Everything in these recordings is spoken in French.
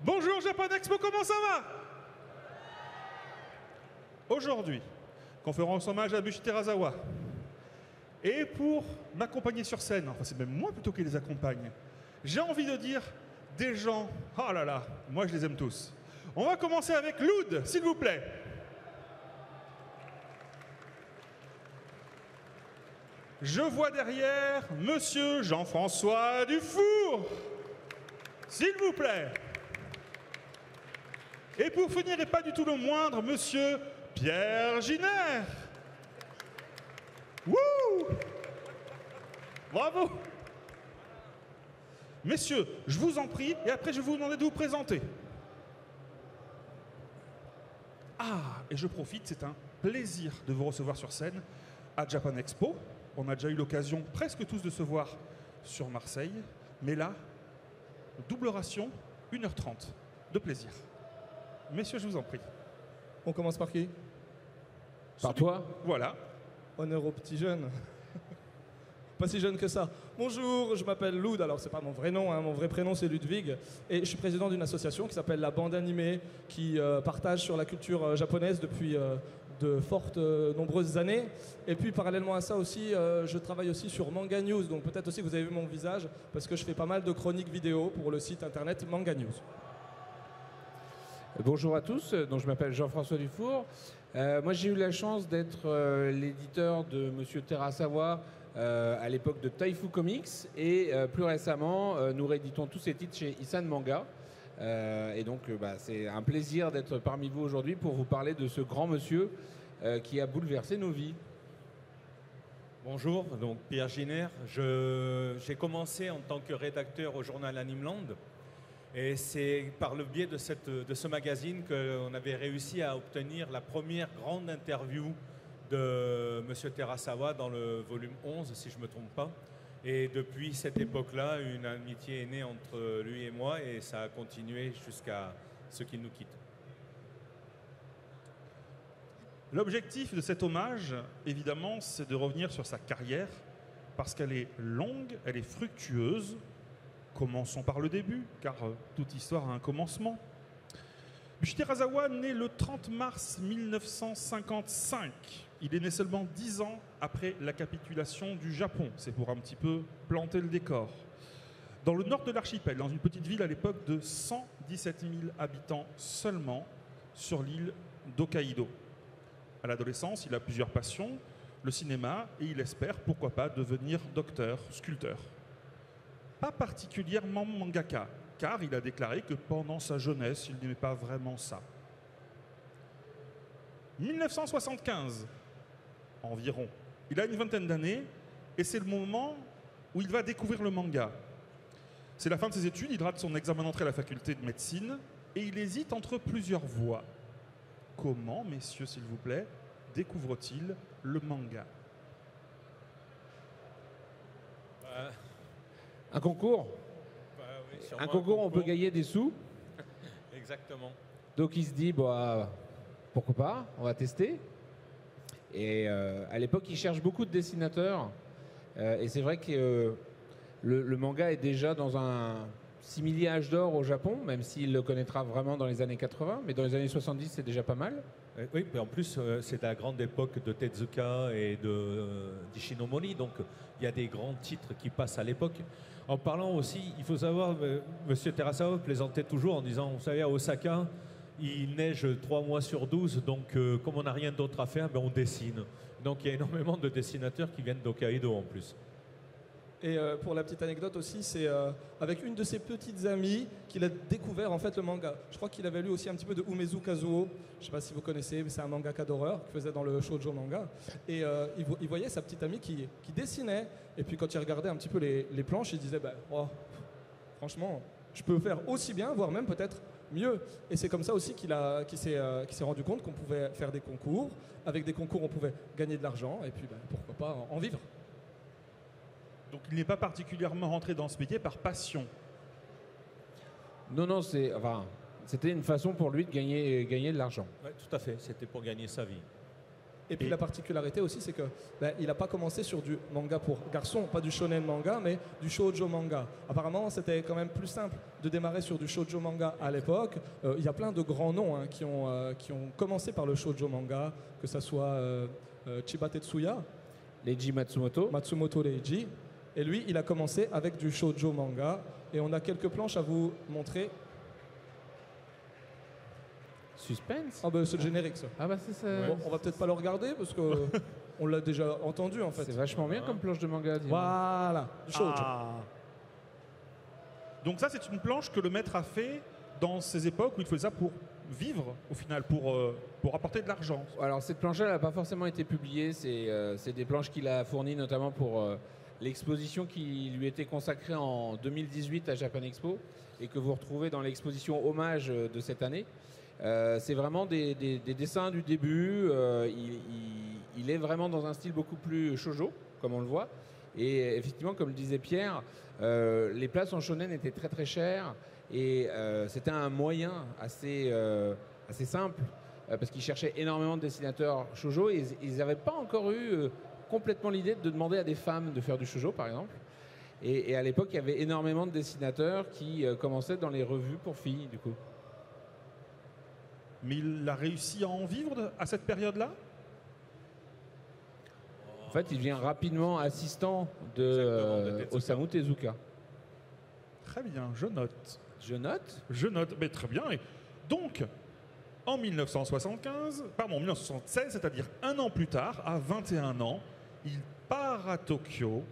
Bonjour Japan Expo, comment ça va? Aujourd'hui, conférence hommage à Bushi Terasawa. Et pour m'accompagner sur scène, enfin c'est même moi plutôt qui les accompagne, j'ai envie de dire des gens, oh là là, moi je les aime tous. On va commencer avec Loud, s'il vous plaît. Je vois derrière Monsieur Jean-François Dufour, s'il vous plaît. Et pour finir, et pas du tout le moindre, Monsieur Pierre Giner. Wouh! Bravo! Messieurs, je vous en prie, et après je vais vous demander de vous présenter. Ah, et je profite, c'est un plaisir de vous recevoir sur scène à Japan Expo. On a déjà eu l'occasion presque tous de se voir sur Marseille, mais là, double ration, 1h30 de plaisir. Messieurs, je vous en prie. On commence par qui? Par toi? Voilà. Honneur aux petits jeunes. Pas si jeune que ça. Bonjour, je m'appelle Loud, alors c'est pas mon vrai nom, hein, mon vrai prénom c'est Ludwig, et je suis président d'une association qui s'appelle la Bande Animée, qui partage sur la culture japonaise depuis de fortes nombreuses années. Et puis parallèlement à ça aussi, je travaille aussi sur Manga News, donc peut-être aussi que vous avez vu mon visage, parce que je fais pas mal de chroniques vidéo pour le site internet Manga News. Bonjour à tous, donc je m'appelle Jean-François Dufour. Moi j'ai eu la chance d'être l'éditeur de Monsieur Terasawa à l'époque de Taifu Comics et plus récemment nous rééditons tous ces titres chez Isan Manga. Et donc c'est un plaisir d'être parmi vous aujourd'hui pour vous parler de ce grand monsieur qui a bouleversé nos vies. Bonjour, donc Pierre Giner. J'ai commencé en tant que rédacteur au journal Animeland. Et c'est par le biais de ce magazine qu'on avait réussi à obtenir la première grande interview de M. Terasawa dans le volume 11, si je ne me trompe pas. Et depuis cette époque-là, une amitié est née entre lui et moi et ça a continué jusqu'à ce qu'il nous quitte. L'objectif de cet hommage, évidemment, c'est de revenir sur sa carrière parce qu'elle est longue, elle est fructueuse. Commençons par le début, car toute histoire a un commencement. Bushi Terasawa naît le 30 mars 1955. Il est né seulement 10 ans après la capitulation du Japon. C'est pour un petit peu planter le décor. Dans le nord de l'archipel, dans une petite ville à l'époque de 117 000 habitants seulement, sur l'île d'Hokkaido. À l'adolescence, il a plusieurs passions, le cinéma, et il espère, pourquoi pas, devenir docteur, sculpteur. Pas particulièrement mangaka, car il a déclaré que pendant sa jeunesse, il n'aimait pas vraiment ça. 1975, environ, il a une vingtaine d'années, et c'est le moment où il va découvrir le manga. C'est la fin de ses études, il rate son examen d'entrée à la faculté de médecine, et il hésite entre plusieurs voies. Comment, messieurs, s'il vous plaît, découvre-t-il le manga? Un concours? Oui, un concours, on peut gagner des sous. Exactement. Donc il se dit, pourquoi pas, on va tester. Et à l'époque, il cherche beaucoup de dessinateurs. Et c'est vrai que le manga est déjà dans un simili âge d'or au Japon, même s'il le connaîtra vraiment dans les années 80. Mais dans les années 70, c'est déjà pas mal. Oui, mais en plus, c'est la grande époque de Tezuka et d'Ishinomori. Donc, il y a des grands titres qui passent à l'époque. En parlant aussi, il faut savoir, M. Terasawa plaisantait toujours en disant, vous savez, à Osaka, il neige 3 mois sur 12, donc comme on n'a rien d'autre à faire, on dessine. Donc, il y a énormément de dessinateurs qui viennent d'Hokkaido en plus. Et pour la petite anecdote aussi, c'est avec une de ses petites amies qu'il a découvert en fait le manga. Je crois qu'il avait lu aussi un petit peu de Umezu Kazuo. Je ne sais pas si vous connaissez, mais c'est un mangaka d'horreur qu'il faisait dans le shoujo manga. Et il voyait sa petite amie qui dessinait. Et puis quand il regardait un petit peu les planches, il disait franchement, je peux faire aussi bien, voire même peut-être mieux. Et c'est comme ça aussi qu'il s'est rendu compte qu'on pouvait faire des concours. Avec des concours, on pouvait gagner de l'argent et puis pourquoi pas en vivre. Donc il n'est pas particulièrement rentré dans ce métier par passion. Non, c'était une façon pour lui de gagner de l'argent. Oui, tout à fait. C'était pour gagner sa vie. Et puis la particularité aussi, c'est que il n'a pas commencé sur du manga pour garçons, pas du shonen manga, mais du shoujo manga. Apparemment, c'était quand même plus simple de démarrer sur du shoujo manga à l'époque. Il y a plein de grands noms qui ont commencé par le shoujo manga, que ce soit Chiba Tetsuya, Leiji Matsumoto. Matsumoto Leiji. Et lui, il a commencé avec du shoujo manga. Et on a quelques planches à vous montrer. Suspense. Ah bah c'est le générique ça. Ah bah c'est ça. Bon, on va peut-être pas le regarder parce que on l'a déjà entendu en fait. C'est vachement bien comme planche de manga. dis-moi. Voilà, du shoujo. Ah. Donc ça, c'est une planche que le maître a fait dans ces époques où il faisait ça pour vivre, au final, pour apporter de l'argent. Alors cette planche-là n'a pas forcément été publiée. C'est des planches qu'il a fournies notamment pour l'exposition qui lui était consacrée en 2018 à Japan Expo et que vous retrouvez dans l'exposition hommage de cette année. C'est vraiment des dessins du début. Il est vraiment dans un style beaucoup plus shoujo, comme on le voit. Et effectivement, comme le disait Pierre, les places en shonen étaient très très chères. Et c'était un moyen assez simple, parce qu'ils cherchaient énormément de dessinateurs shoujo. Et ils n'avaient pas encore eu complètement l'idée de demander à des femmes de faire du shoujo, par exemple. Et à l'époque, il y avait énormément de dessinateurs qui commençaient dans les revues pour filles, du coup. Mais il a réussi à en vivre à cette période-là? En fait, il devient rapidement assistant de Osamu Tezuka. Très bien, je note. Je note. Je note, mais très bien. Et donc, en 1976, c'est-à-dire un an plus tard, à 21 ans, il part à Tokyo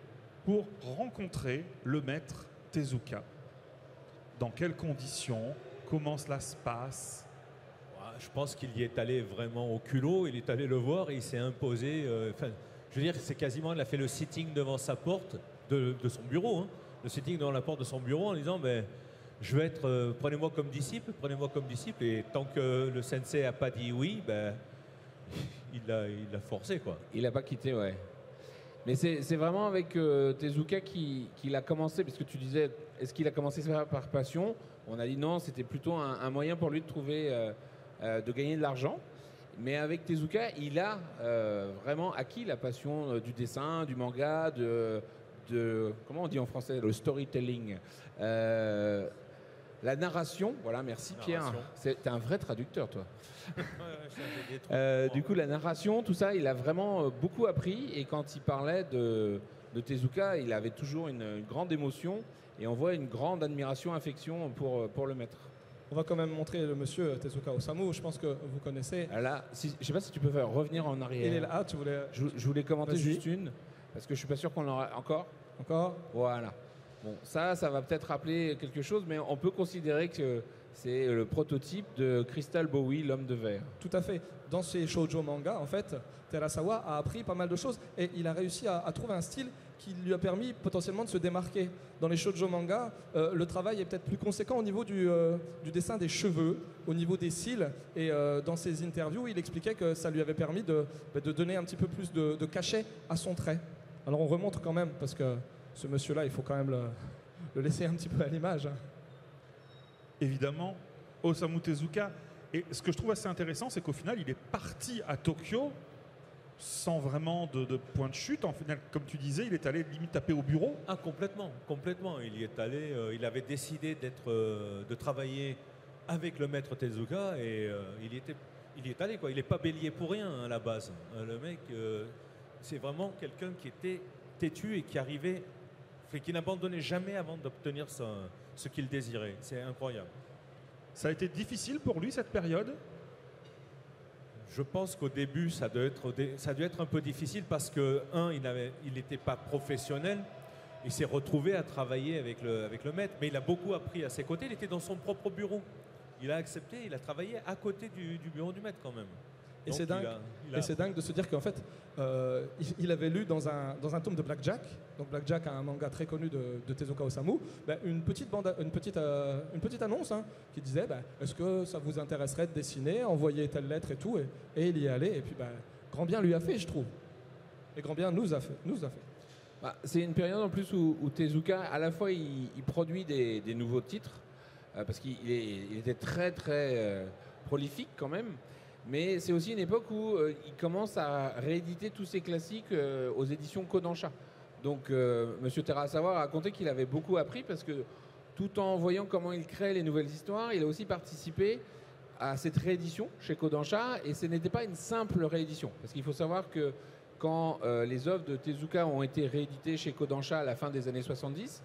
pour rencontrer le maître Tezuka. Dans quelles conditions? Comment cela se passe? Je pense qu'il y est allé vraiment au culot, il est allé le voir et il s'est imposé. Je veux dire, c'est quasiment, il a fait le sitting devant sa porte de son bureau, hein, le sitting devant la porte de son bureau en disant je vais être, prenez-moi comme disciple, et tant que le sensei n'a pas dit oui, il l'a forcé, quoi. Il n'a pas quitté, ouais. Mais c'est vraiment avec Tezuka qu'il a commencé, parce que tu disais, est-ce qu'il a commencé ça par passion? On a dit non, c'était plutôt un moyen pour lui de trouver, de gagner de l'argent. Mais avec Tezuka, il a vraiment acquis la passion du dessin, du manga, de comment on dit en français, le storytelling, la narration. Voilà, merci Pierre. T'es un vrai traducteur, toi. Du coup, la narration, tout ça, il a vraiment beaucoup appris. Et quand il parlait de Tezuka, il avait toujours une grande émotion. Et on voit une grande admiration, affection pour le maître. On va quand même montrer le monsieur Tezuka Osamu, je pense que vous connaissez. Là, je ne sais pas si tu peux revenir en arrière. Il est là, tu voulais... Je voulais commenter juste une, parce que je ne suis pas sûr qu'on l'aura encore. Encore? Voilà. Bon, ça va peut-être rappeler quelque chose, mais on peut considérer que c'est le prototype de Crystal Bowie, l'homme de verre. Tout à fait. Dans ces shoujo manga, en fait, Terasawa a appris pas mal de choses et il a réussi à trouver un style qui lui a permis potentiellement de se démarquer. Dans les shoujo manga, le travail est peut-être plus conséquent au niveau du dessin des cheveux, au niveau des cils. Et dans ses interviews, il expliquait que ça lui avait permis de donner un petit peu plus de cachet à son trait. Alors on remonte quand même, parce que ce monsieur-là, il faut quand même le laisser un petit peu à l'image. Évidemment, Osamu Tezuka. Et ce que je trouve assez intéressant, c'est qu'au final, il est parti à Tokyo sans vraiment de point de chute. En final, comme tu disais, il est allé limite taper au bureau. Ah, complètement. Il y est allé. Il avait décidé de travailler avec le maître Tezuka et il y est allé, quoi. Il n'est pas bélier pour rien, hein, à la base. Le mec, c'est vraiment quelqu'un qui était têtu et qui arrivait, qui n'abandonnait jamais avant d'obtenir ce qu'il désirait. C'est incroyable. Ça a été difficile pour lui cette période? Je pense qu'au début, ça doit être un peu difficile parce que, il n'était pas professionnel. Il s'est retrouvé à travailler avec le maître, mais il a beaucoup appris à ses côtés. Il était dans son propre bureau. Il a accepté, il a travaillé à côté du bureau du maître quand même. Et c'est dingue. Et c'est dingue de se dire qu'en fait, il avait lu dans un tome de Blackjack. Donc Blackjack, un manga très connu de Tezuka Osamu, une petite annonce qui disait est-ce que ça vous intéresserait de dessiner, envoyer telle lettre et tout, et il y est allé. Et puis grand bien lui a fait, je trouve. Et grand bien nous a fait. C'est une période en plus où Tezuka, à la fois, il produit des nouveaux titres, parce qu'il était très très prolifique quand même. Mais c'est aussi une époque où il commence à rééditer tous ses classiques aux éditions Kodansha. Donc Monsieur Terasawa a raconté qu'il avait beaucoup appris parce que tout en voyant comment il crée les nouvelles histoires, il a aussi participé à cette réédition chez Kodansha, et ce n'était pas une simple réédition. Parce qu'il faut savoir que quand les œuvres de Tezuka ont été rééditées chez Kodansha à la fin des années 70,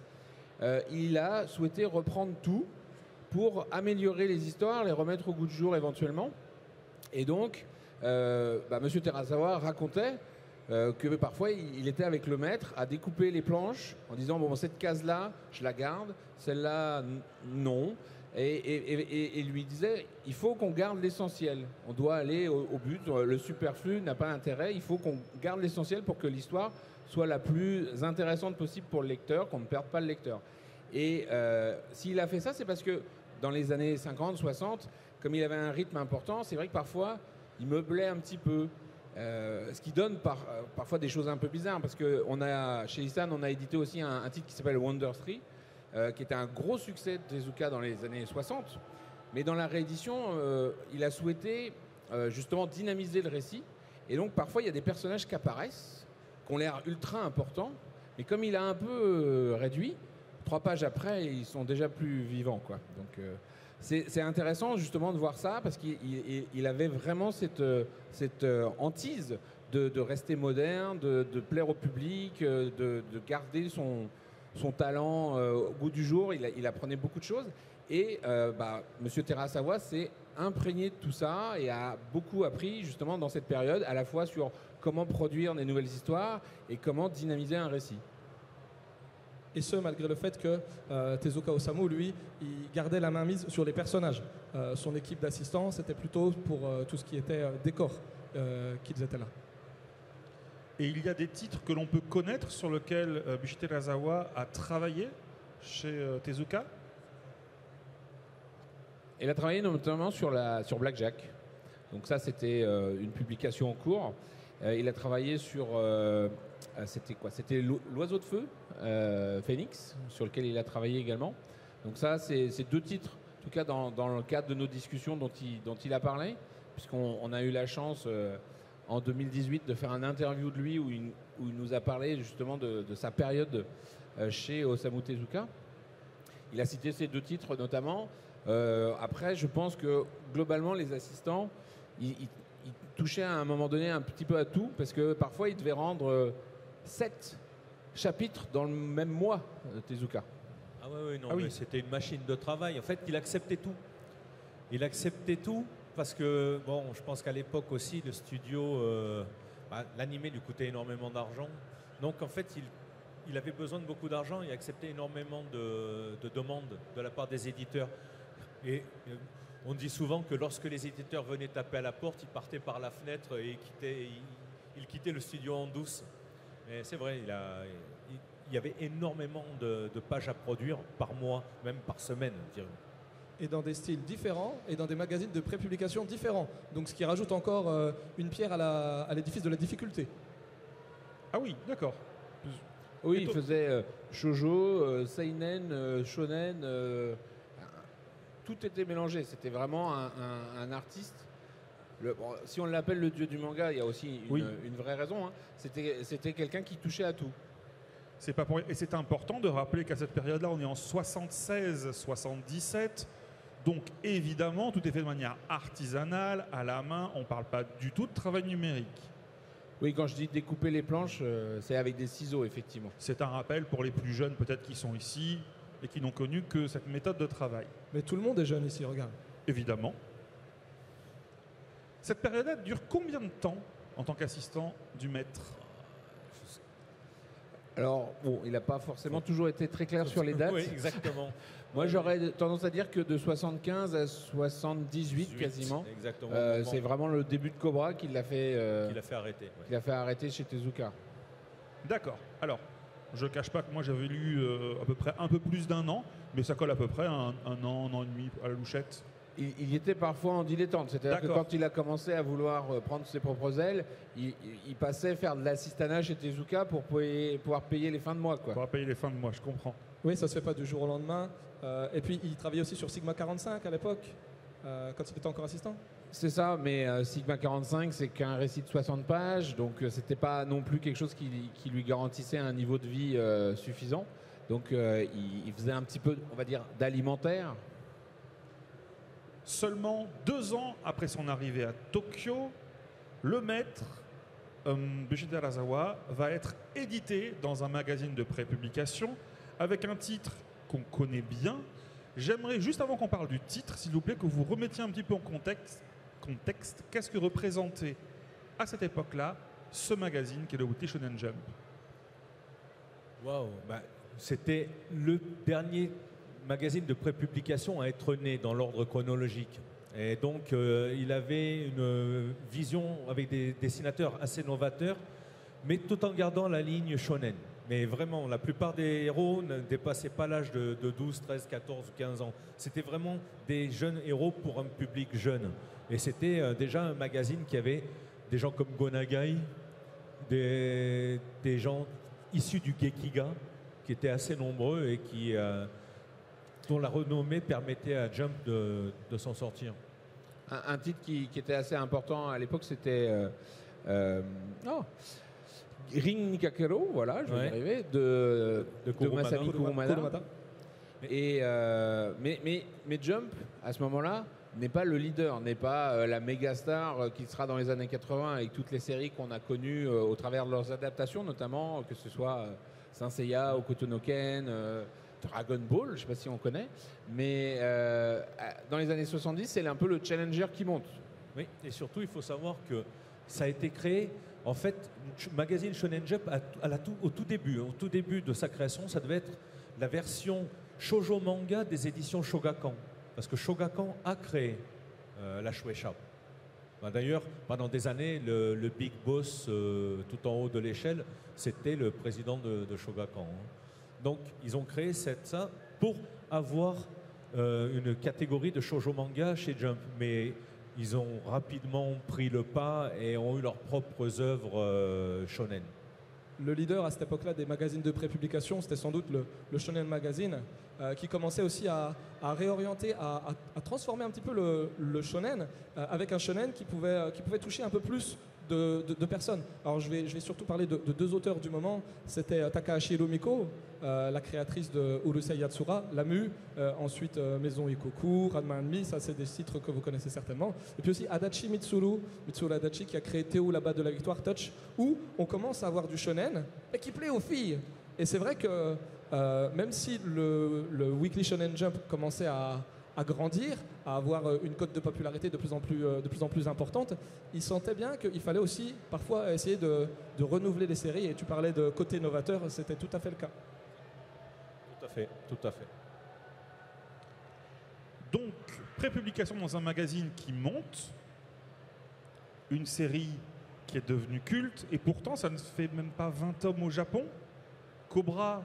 il a souhaité reprendre tout pour améliorer les histoires, les remettre au goût du jour éventuellement. Et donc, Monsieur Terasawa racontait que parfois il était avec le maître à découper les planches en disant bon, cette case-là, je la garde, celle-là, non. Et lui disait il faut qu'on garde l'essentiel, on doit aller au but, le superflu n'a pas d'intérêt, il faut qu'on garde l'essentiel pour que l'histoire soit la plus intéressante possible pour le lecteur, qu'on ne perde pas le lecteur. Et s'il a fait ça, c'est parce que dans les années 50, 60, comme il avait un rythme important, c'est vrai que parfois il meublait un petit peu. Ce qui donne parfois des choses un peu bizarres, parce que chez Issan, on a édité aussi un titre qui s'appelle Wonder Tree, qui était un gros succès de Tezuka dans les années 60. Mais dans la réédition, il a souhaité justement dynamiser le récit. Et donc parfois, il y a des personnages qui apparaissent, qui ont l'air ultra importants, mais comme il a un peu réduit, 3 pages après, ils sont déjà plus vivants, quoi. Donc c'est intéressant justement de voir ça, parce qu'il avait vraiment cette hantise de rester moderne, de plaire au public, de garder son talent au goût du jour. Il apprenait beaucoup de choses. Et Monsieur Terasawa s'est imprégné de tout ça et a beaucoup appris justement dans cette période, à la fois sur comment produire des nouvelles histoires et comment dynamiser un récit. Et ce, malgré le fait que Tezuka Osamu, lui, il gardait la main mise sur les personnages. Son équipe d'assistants, c'était plutôt pour tout ce qui était décor qu'ils étaient là. Et il y a des titres que l'on peut connaître sur lesquels Bishi Terasawa a travaillé chez Tezuka. Il a travaillé notamment sur Blackjack. Donc ça, c'était une publication en cours. Il a travaillé sur... c'était quoi? C'était l'Oiseau de Feu, Phoenix, sur lequel il a travaillé également. Donc ça, c'est 2 titres, en tout cas dans le cadre de nos discussions dont il a parlé, puisqu'on a eu la chance en 2018 de faire un interview de lui où il nous a parlé justement de sa période chez Osamu Tezuka. Il a cité ces 2 titres notamment. Après, je pense que globalement, les assistants, ils touchaient à un moment donné un petit peu à tout, parce que parfois, ils devaient rendre 7 chapitres dans le même mois, Tezuka. Ah oui, non, mais c'était une machine de travail. En fait, il acceptait tout. Il acceptait tout parce que, bon, je pense qu'à l'époque aussi, le studio, l'animé lui coûtait énormément d'argent. Donc, en fait, il avait besoin de beaucoup d'argent. Il acceptait énormément de demandes de la part des éditeurs. Et on dit souvent que lorsque les éditeurs venaient taper à la porte, ils partaient par la fenêtre et ils quittaient le studio en douce. Mais c'est vrai, il y avait énormément de pages à produire par mois, même par semaine, je dirais. Et dans des styles différents et dans des magazines de prépublication différents. Donc ce qui rajoute encore une pierre à l'édifice de la difficulté. Ah oui, d'accord. Oui, il faisait shoujo, seinen, shonen, tout était mélangé. C'était vraiment un artiste. Si on l'appelle le dieu du manga, il y a aussi une vraie raison. Hein. C'était quelqu'un qui touchait à tout. C'est pas pour... Et c'est important de rappeler qu'à cette période-là, on est en 76-77. Donc évidemment, tout est fait de manière artisanale, à la main. On ne parle pas du tout de travail numérique. Oui, quand je dis découper les planches, c'est avec des ciseaux, effectivement. C'est un rappel pour les plus jeunes, peut-être, qui sont ici et qui n'ont connu que cette méthode de travail. Mais tout le monde est jeune ici, regarde. Évidemment. Cette période-là dure combien de temps en tant qu'assistant du maître? Alors, bon, il n'a pas forcément toujours été très clair sur les dates. Oui, exactement. Moi, j'aurais tendance à dire que de 75 à 78 quasiment. Exactement. C'est vraiment le début de Cobra qui l'a fait, arrêter. Ouais. Qui l'a fait arrêter chez Tezuka. D'accord. Alors, je ne cache pas que moi j'avais lu à peu près un peu plus d'1 an, mais ça colle à peu près à un an et demi à la louchette. Il était parfois en dilettante, c'est-à-dire que quand il a commencé à vouloir prendre ses propres ailes, il passait faire de l'assistanat chez Tezuka pour pouvoir payer les fins de mois. Quoi. Pour payer les fins de mois, je comprends. Oui, ça ne se fait pas du jour au lendemain. Et puis, il travaillait aussi sur Sigma 45 à l'époque, quand il était encore assistant. C'est ça, mais Sigma 45, c'est qu'un récit de 60 pages, donc c'était pas non plus quelque chose qui lui garantissait un niveau de vie suffisant. Donc il faisait un petit peu, on va dire, d'alimentaire. Seulement 2 ans après son arrivée à Tokyo, le maître Bushi Terasawa va être édité dans un magazine de prépublication avec un titre qu'on connaît bien. J'aimerais, juste avant qu'on parle du titre, s'il vous plaît, que vous remettiez un petit peu en contexte qu'est-ce que représentait à cette époque-là ce magazine qui est le Weekly Shonen Jump. Waouh, c'était le dernier magazine de prépublication à être né dans l'ordre chronologique. Et donc, il avait une vision avec des dessinateurs assez novateurs, mais tout en gardant la ligne shonen. Mais vraiment, la plupart des héros ne dépassaient pas l'âge de 12, 13, 14 ou 15 ans. C'était vraiment des jeunes héros pour un public jeune. Et c'était déjà un magazine qui avait des gens comme Gonagai, des gens issus du Gekiga, qui étaient assez nombreux et dont la renommée permettait à Jump de s'en sortir. Un titre qui était assez important à l'époque, c'était Ring Nikakero, voilà, je vais y arriver, de Masami Kurumada. Mais Jump, à ce moment-là, n'est pas le leader, n'est pas la méga star qui sera dans les années 80 avec toutes les séries qu'on a connues au travers de leurs adaptations, notamment que ce soit Saint Seiya, Hokuto no Ken, Dragon Ball, je ne sais pas si on connaît, mais dans les années 70, c'est un peu le challenger qui monte. Oui, et surtout, il faut savoir que ça a été créé, en fait, le magazine Shonen Jump, au tout début de sa création, ça devait être la version shoujo manga des éditions Shogakukan. Parce que Shogakukan a créé la Shueisha. D'ailleurs, pendant des années, le big boss tout en haut de l'échelle, c'était le président de Shogakukan. Donc, ils ont créé ça pour avoir une catégorie de shoujo manga chez Jump. Mais ils ont rapidement pris le pas et ont eu leurs propres œuvres shonen. Le leader à cette époque-là des magazines de prépublication, c'était sans doute le Shonen Magazine, qui commençait aussi à réorienter, à transformer un petit peu le shonen, avec un shonen qui pouvait toucher un peu plus de personnes. Alors je vais surtout parler de 2 auteurs du moment. C'était Takahashi Hiromiko, la créatrice de Urusei Yatsura, Lamu, ensuite Maison Ikoku, Ranma Mi, ça c'est des titres que vous connaissez certainement. Et puis aussi Adachi Mitsuru Adachi qui a créé Théo là-bas de la Victoire Touch, où on commence à avoir du shonen et qui plaît aux filles. Et c'est vrai que même si le Weekly Shonen Jump commençait à grandir, à avoir une cote de popularité de plus en plus importante, il sentait bien qu'il fallait aussi parfois essayer de renouveler les séries. Et tu parlais de côté novateur, c'était tout à fait le cas. Tout à fait. Donc, prépublication dans un magazine qui monte, une série qui est devenue culte, et pourtant ça ne fait même pas 20 tomes au Japon. Cobra,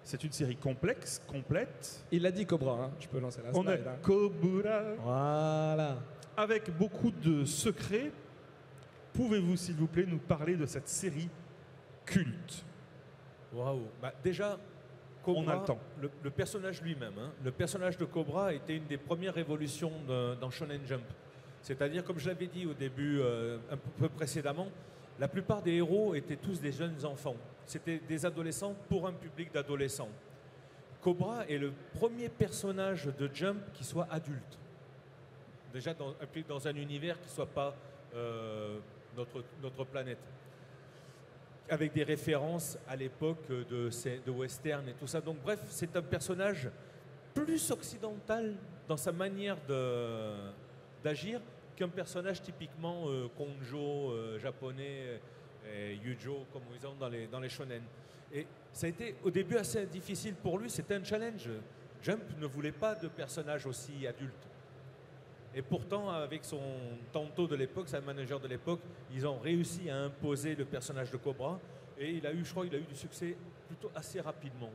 c'est une série complexe, complète. Il a dit Cobra, hein. Je peux lancer la On slide. a Cobra. Voilà. Avec beaucoup de secrets. Pouvez-vous, s'il vous plaît, nous parler de cette série culte? Waouh. Déjà, Cobra, on a le temps. Le personnage lui-même, le personnage de Cobra était une des premières révolutions dans Shonen Jump. C'est-à-dire, comme je l'avais dit au début, un peu précédemment, la plupart des héros étaient tous des jeunes enfants. C'était des adolescents pour un public d'adolescents. Cobra est le premier personnage de Jump qui soit adulte. Déjà dans un univers qui ne soit pas notre planète. Avec des références à l'époque de western et tout ça. Donc bref, c'est un personnage plus occidental dans sa manière d'agir qu'un personnage typiquement konjo japonais, et yujo comme ils ont dans les shonen. Et ça a été au début assez difficile pour lui, c'était un challenge. Jump ne voulait pas de personnage aussi adulte. Et pourtant, avec son tanto de l'époque, sa manager de l'époque, ils ont réussi à imposer le personnage de Cobra. Et je crois qu'il a eu du succès plutôt assez rapidement.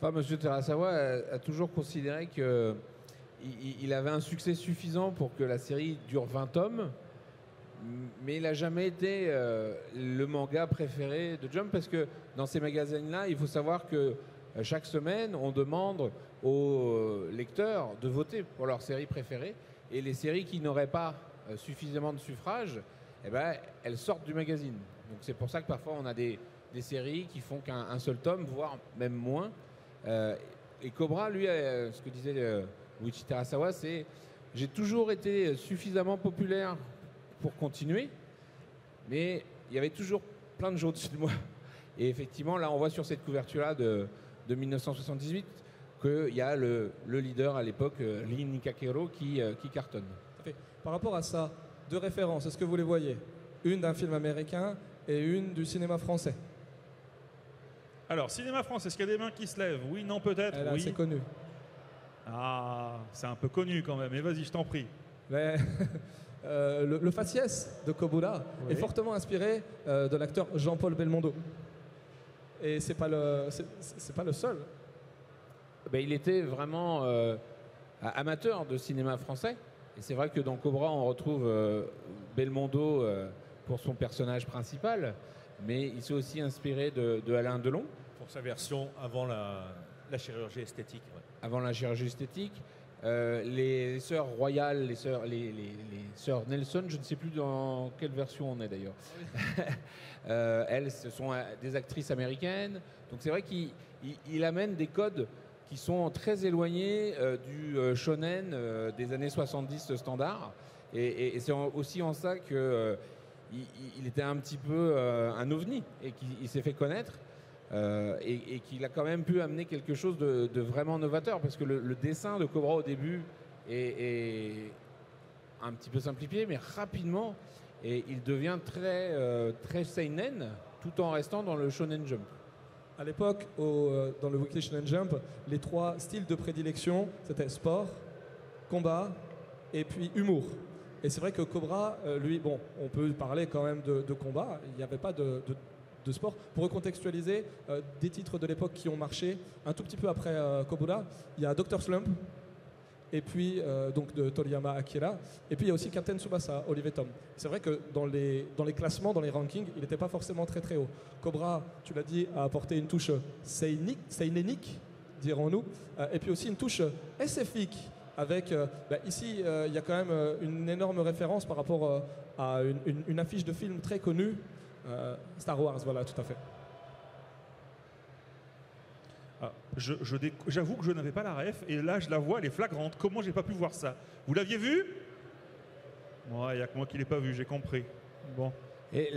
Enfin, M. Terasawa a toujours considéré qu'il avait un succès suffisant pour que la série dure 20 tomes. Mais il n'a jamais été le manga préféré de Jump parce que dans ces magazines-là, il faut savoir que chaque semaine, on demande aux lecteurs de voter pour leur série préférée. Et les séries qui n'auraient pas suffisamment de suffrages, eh ben, elles sortent du magazine. Donc c'est pour ça que parfois on a des séries qui font qu'un seul tome, voire même moins. Et Cobra, lui, ce que disait Wichi Terasawa, c'est j'ai toujours été suffisamment populaire pour continuer, mais il y avait toujours plein de gens au-dessus de moi. Et effectivement, là, on voit sur cette couverture-là de 1978 qu'il y a le leader à l'époque, Lee Nikakero, qui cartonne. Par rapport à ça, deux références, est-ce que vous les voyez? Une d'un film américain et une du cinéma français. Alors, cinéma français, est-ce qu'il y a des mains qui se lèvent? Oui, non, peut-être. Là, oui. c'est connu. Ah, c'est un peu connu quand même. Mais vas-y, je t'en prie. Mais le faciès de Kobura est fortement inspiré de l'acteur Jean-Paul Belmondo. Et c'est pas le seul. Ben, il était vraiment amateur de cinéma français. Et c'est vrai que dans Cobra, on retrouve Belmondo pour son personnage principal, mais il s'est aussi inspiré de Alain Delon. Pour sa version avant la chirurgie esthétique. Ouais. Avant la chirurgie esthétique. Les sœurs royales, les sœurs Nelson, je ne sais plus dans quelle version on est d'ailleurs. Elles, ce sont des actrices américaines. Donc c'est vrai qu'il amène des codes qui sont très éloignés du shonen des années 70 standard. Et c'est aussi en ça qu'il était un petit peu un ovni et qu'il s'est fait connaître. Et qu'il a quand même pu amener quelque chose de vraiment novateur, parce que le dessin de Cobra au début est un petit peu simplifié, mais rapidement, et il devient très seinen, tout en restant dans le Shonen Jump. À l'époque, dans le Weekly Shonen Jump, les trois styles de prédilection, c'était sport, combat et puis humour. Et c'est vrai que Cobra, lui, bon, on peut parler quand même de combat, il n'y avait pas de sport. Pour recontextualiser, des titres de l'époque qui ont marché un tout petit peu après Kobura, il y a Dr. Slump, et puis donc de Toriyama Akira, et puis il y a aussi Captain Tsubasa, Olivier Tom. C'est vrai que dans les classements, dans les rankings, il n'était pas forcément très très haut. Cobra, tu l'as dit, a apporté une touche seinénique, dirons-nous, et puis aussi une touche SFique, avec ici il y a quand même une énorme référence par rapport à une affiche de film très connue, Star Wars, voilà, tout à fait. Ah, j'avoue que je n'avais pas la ref, et là je la vois, elle est flagrante. Comment j'ai pas pu voir ça? Vous l'aviez vu? Moi, il n'y a que moi qui l'ai pas vu, j'ai compris. Bon. Et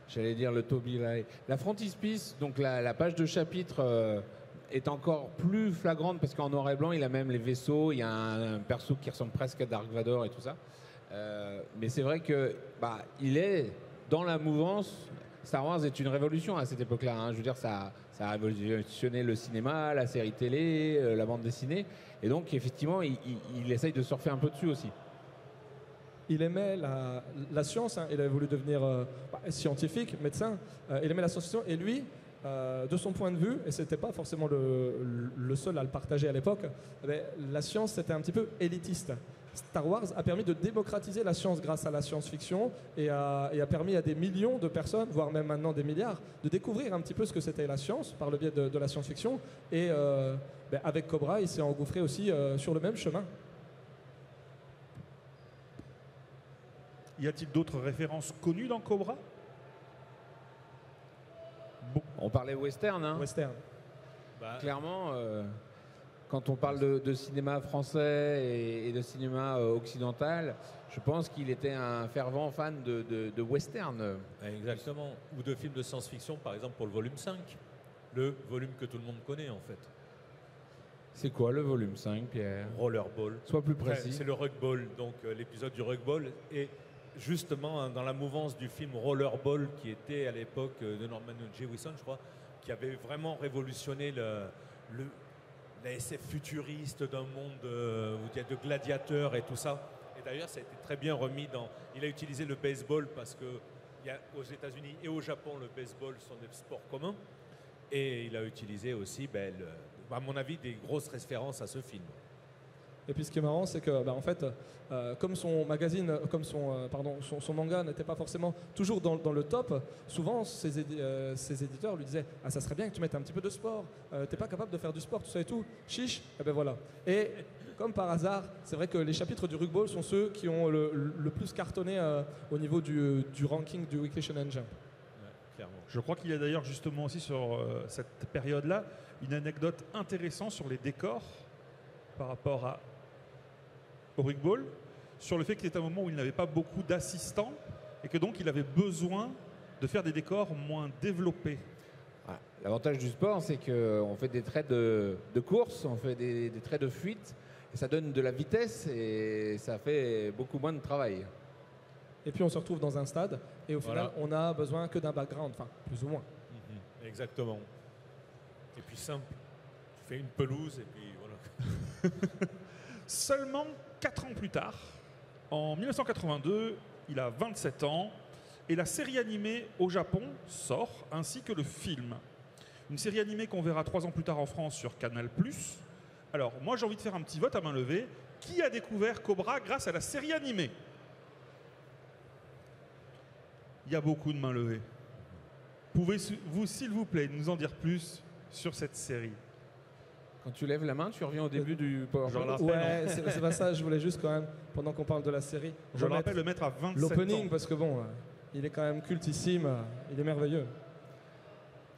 j'allais dire le Toby Rai. La frontispice, donc la page de chapitre est encore plus flagrante, parce qu'en noir et blanc, il a même les vaisseaux, il y a un perso qui ressemble presque à Dark Vador et tout ça. Mais c'est vrai que il est dans la mouvance. Star Wars est une révolution à cette époque-là. Hein. Je veux dire, ça a révolutionné le cinéma, la série télé, la bande dessinée. Et donc, effectivement, il essaye de surfer un peu dessus aussi. Il aimait la science. Hein. Il avait voulu devenir scientifique, médecin. Il aimait la science-fiction. Et lui, de son point de vue, et c'était pas forcément le seul à le partager à l'époque, la science, c'était un petit peu élitiste. Star Wars a permis de démocratiser la science grâce à la science-fiction et a permis à des millions de personnes, voire même maintenant des milliards, de découvrir un petit peu ce que c'était la science par le biais de la science-fiction. Et avec Cobra, il s'est engouffré aussi sur le même chemin. Y a-t-il d'autres références connues dans Cobra? On parlait western, hein. Western. Clairement, quand on parle de cinéma français et de cinéma occidental, je pense qu'il était un fervent fan de western. Exactement. Ou de films de science-fiction, par exemple pour le volume 5. Le volume que tout le monde connaît, en fait. C'est quoi le volume 5, Pierre? Rollerball. Sois plus précis. C'est le Rugball, donc l'épisode du Rugball. Et justement, dans la mouvance du film Rollerball, qui était à l'époque de Norman Jewison, je crois, qui avait vraiment révolutionné la SF futuriste d'un monde où il y a de gladiateurs et tout ça. Et d'ailleurs, ça a été très bien remis dans... Il a utilisé le baseball parce que aux États-Unis et au Japon, le baseball sont des sports communs. Et il a utilisé aussi, à mon avis, des grosses références à ce film. Et puis ce qui est marrant, c'est que en fait, comme son magazine, son manga n'était pas forcément toujours dans le top, souvent ses éditeurs lui disaient « Ah, ça serait bien que tu mettes un petit peu de sport, t'es pas capable de faire du sport, tout ça et tout, chiche !» Et ben voilà. Et comme par hasard, c'est vrai que les chapitres du Rugball sont ceux qui ont le plus cartonné au niveau du ranking du Weekly Shonen Jump. Ouais, clairement. Je crois qu'il y a d'ailleurs justement aussi sur cette période-là une anecdote intéressante sur les décors par rapport au Rugball, sur le fait qu'il était un moment où il n'avait pas beaucoup d'assistants et que donc il avait besoin de faire des décors moins développés. Voilà. L'avantage du sport, c'est qu'on fait des traits de course, on fait des traits de fuite, et ça donne de la vitesse et ça fait beaucoup moins de travail. Et puis on se retrouve dans un stade et au final, on n'a besoin que d'un background, enfin plus ou moins. Exactement. Et puis simple, tu fais une pelouse et puis voilà. Seulement 4 ans plus tard, en 1982, il a 27 ans et la série animée au Japon sort, ainsi que le film. Une série animée qu'on verra 3 ans plus tard en France sur Canal+. Alors, moi j'ai envie de faire un petit vote à main levée. Qui a découvert Cobra grâce à la série animée? Il y a beaucoup de mains levées. Pouvez-vous, s'il vous plaît, nous en dire plus sur cette série? Quand tu lèves la main, tu reviens au début du PowerPoint. Ouais, c'est pas ça, je voulais juste quand même, pendant qu'on parle de la série, Je me rappelle le mettre à 27 ans. l'opening, parce que bon, il est quand même cultissime, il est merveilleux.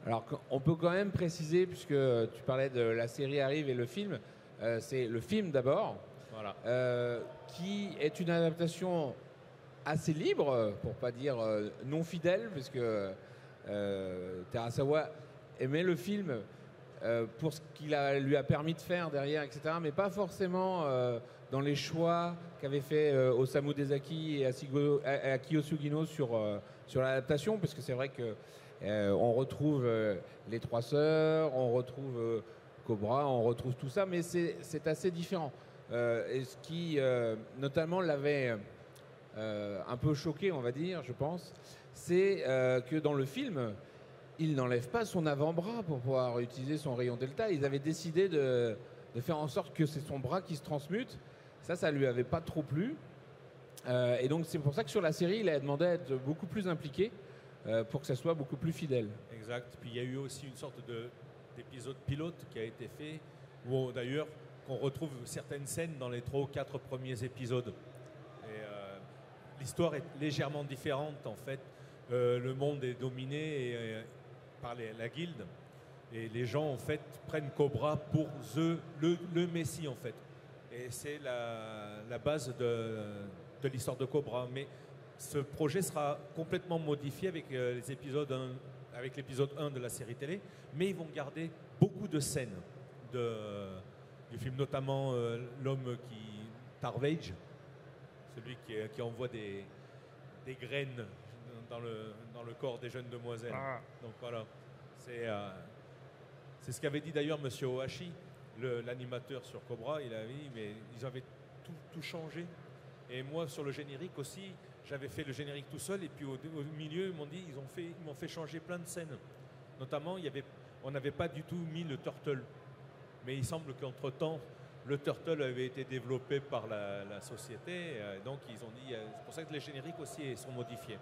Alors, on peut quand même préciser, puisque tu parlais de la série arrive et le film, c'est le film d'abord, Voilà. qui est une adaptation assez libre, pour pas dire non fidèle, puisque Terasawa aimait le film pour ce qu'il lui a permis de faire derrière, etc., mais pas forcément dans les choix qu'avaient fait Osamu Dezaki et Akio Sugino sur l'adaptation, parce que c'est vrai que on retrouve les Trois Sœurs, on retrouve Cobra, on retrouve tout ça, mais c'est assez différent. Et ce qui notamment l'avait un peu choqué, on va dire, je pense, c'est que dans le film, il n'enlève pas son avant-bras pour pouvoir utiliser son rayon delta. Ils avaient décidé de faire en sorte que c'est son bras qui se transmute. Ça lui avait pas trop plu. Et donc c'est pour ça que sur la série, il a demandé à être beaucoup plus impliqué pour que ça soit beaucoup plus fidèle. Exact. Puis il y a eu aussi une sorte d'épisode pilote qui a été fait, où d'ailleurs on retrouve certaines scènes dans les 3 ou 4 premiers épisodes. Et l'histoire est légèrement différente en fait. Le monde est dominé par la guilde et les gens en fait prennent Cobra pour le Messie en fait. Et c'est la base de l'histoire de Cobra. Mais ce projet sera complètement modifié avec l'épisode 1 de la série télé, mais ils vont garder beaucoup de scènes du film, notamment l'homme Tarvage, celui qui envoie des graines dans le corps des jeunes demoiselles. Ah. Donc voilà, c'est ce qu'avait dit d'ailleurs Monsieur Ohashi, l'animateur sur Cobra. Il a dit, mais ils avaient tout changé. Et moi, sur le générique aussi, j'avais fait le générique tout seul. Et puis au milieu, ils m'ont dit, ils m'ont fait changer plein de scènes. Notamment, on n'avait pas du tout mis le turtle. Mais il semble qu'entre-temps, le turtle avait été développé par la société. Donc ils ont dit, c'est pour ça que les génériques aussi sont modifiés.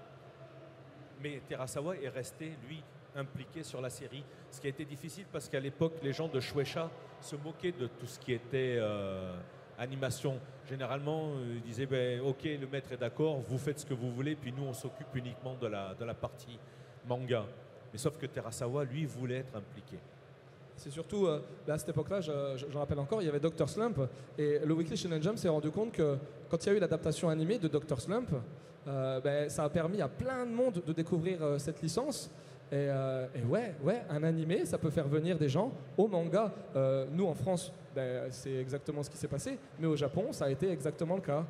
Mais Terasawa est resté, lui, impliqué sur la série. Ce qui a été difficile parce qu'à l'époque, les gens de Shueisha se moquaient de tout ce qui était animation. Généralement, ils disaient ok, le maître est d'accord, vous faites ce que vous voulez, puis nous, on s'occupe uniquement de la partie manga. Mais sauf que Terasawa, lui, voulait être impliqué. C'est surtout, à cette époque-là, je rappelle encore, il y avait Dr. Slump, et le Weekly Shonen Jump s'est rendu compte que quand il y a eu l'adaptation animée de Dr. Slump, ça a permis à plein de monde de découvrir cette licence. Et ouais, un animé, ça peut faire venir des gens au manga. Nous, en France, c'est exactement ce qui s'est passé, mais au Japon, ça a été exactement le cas.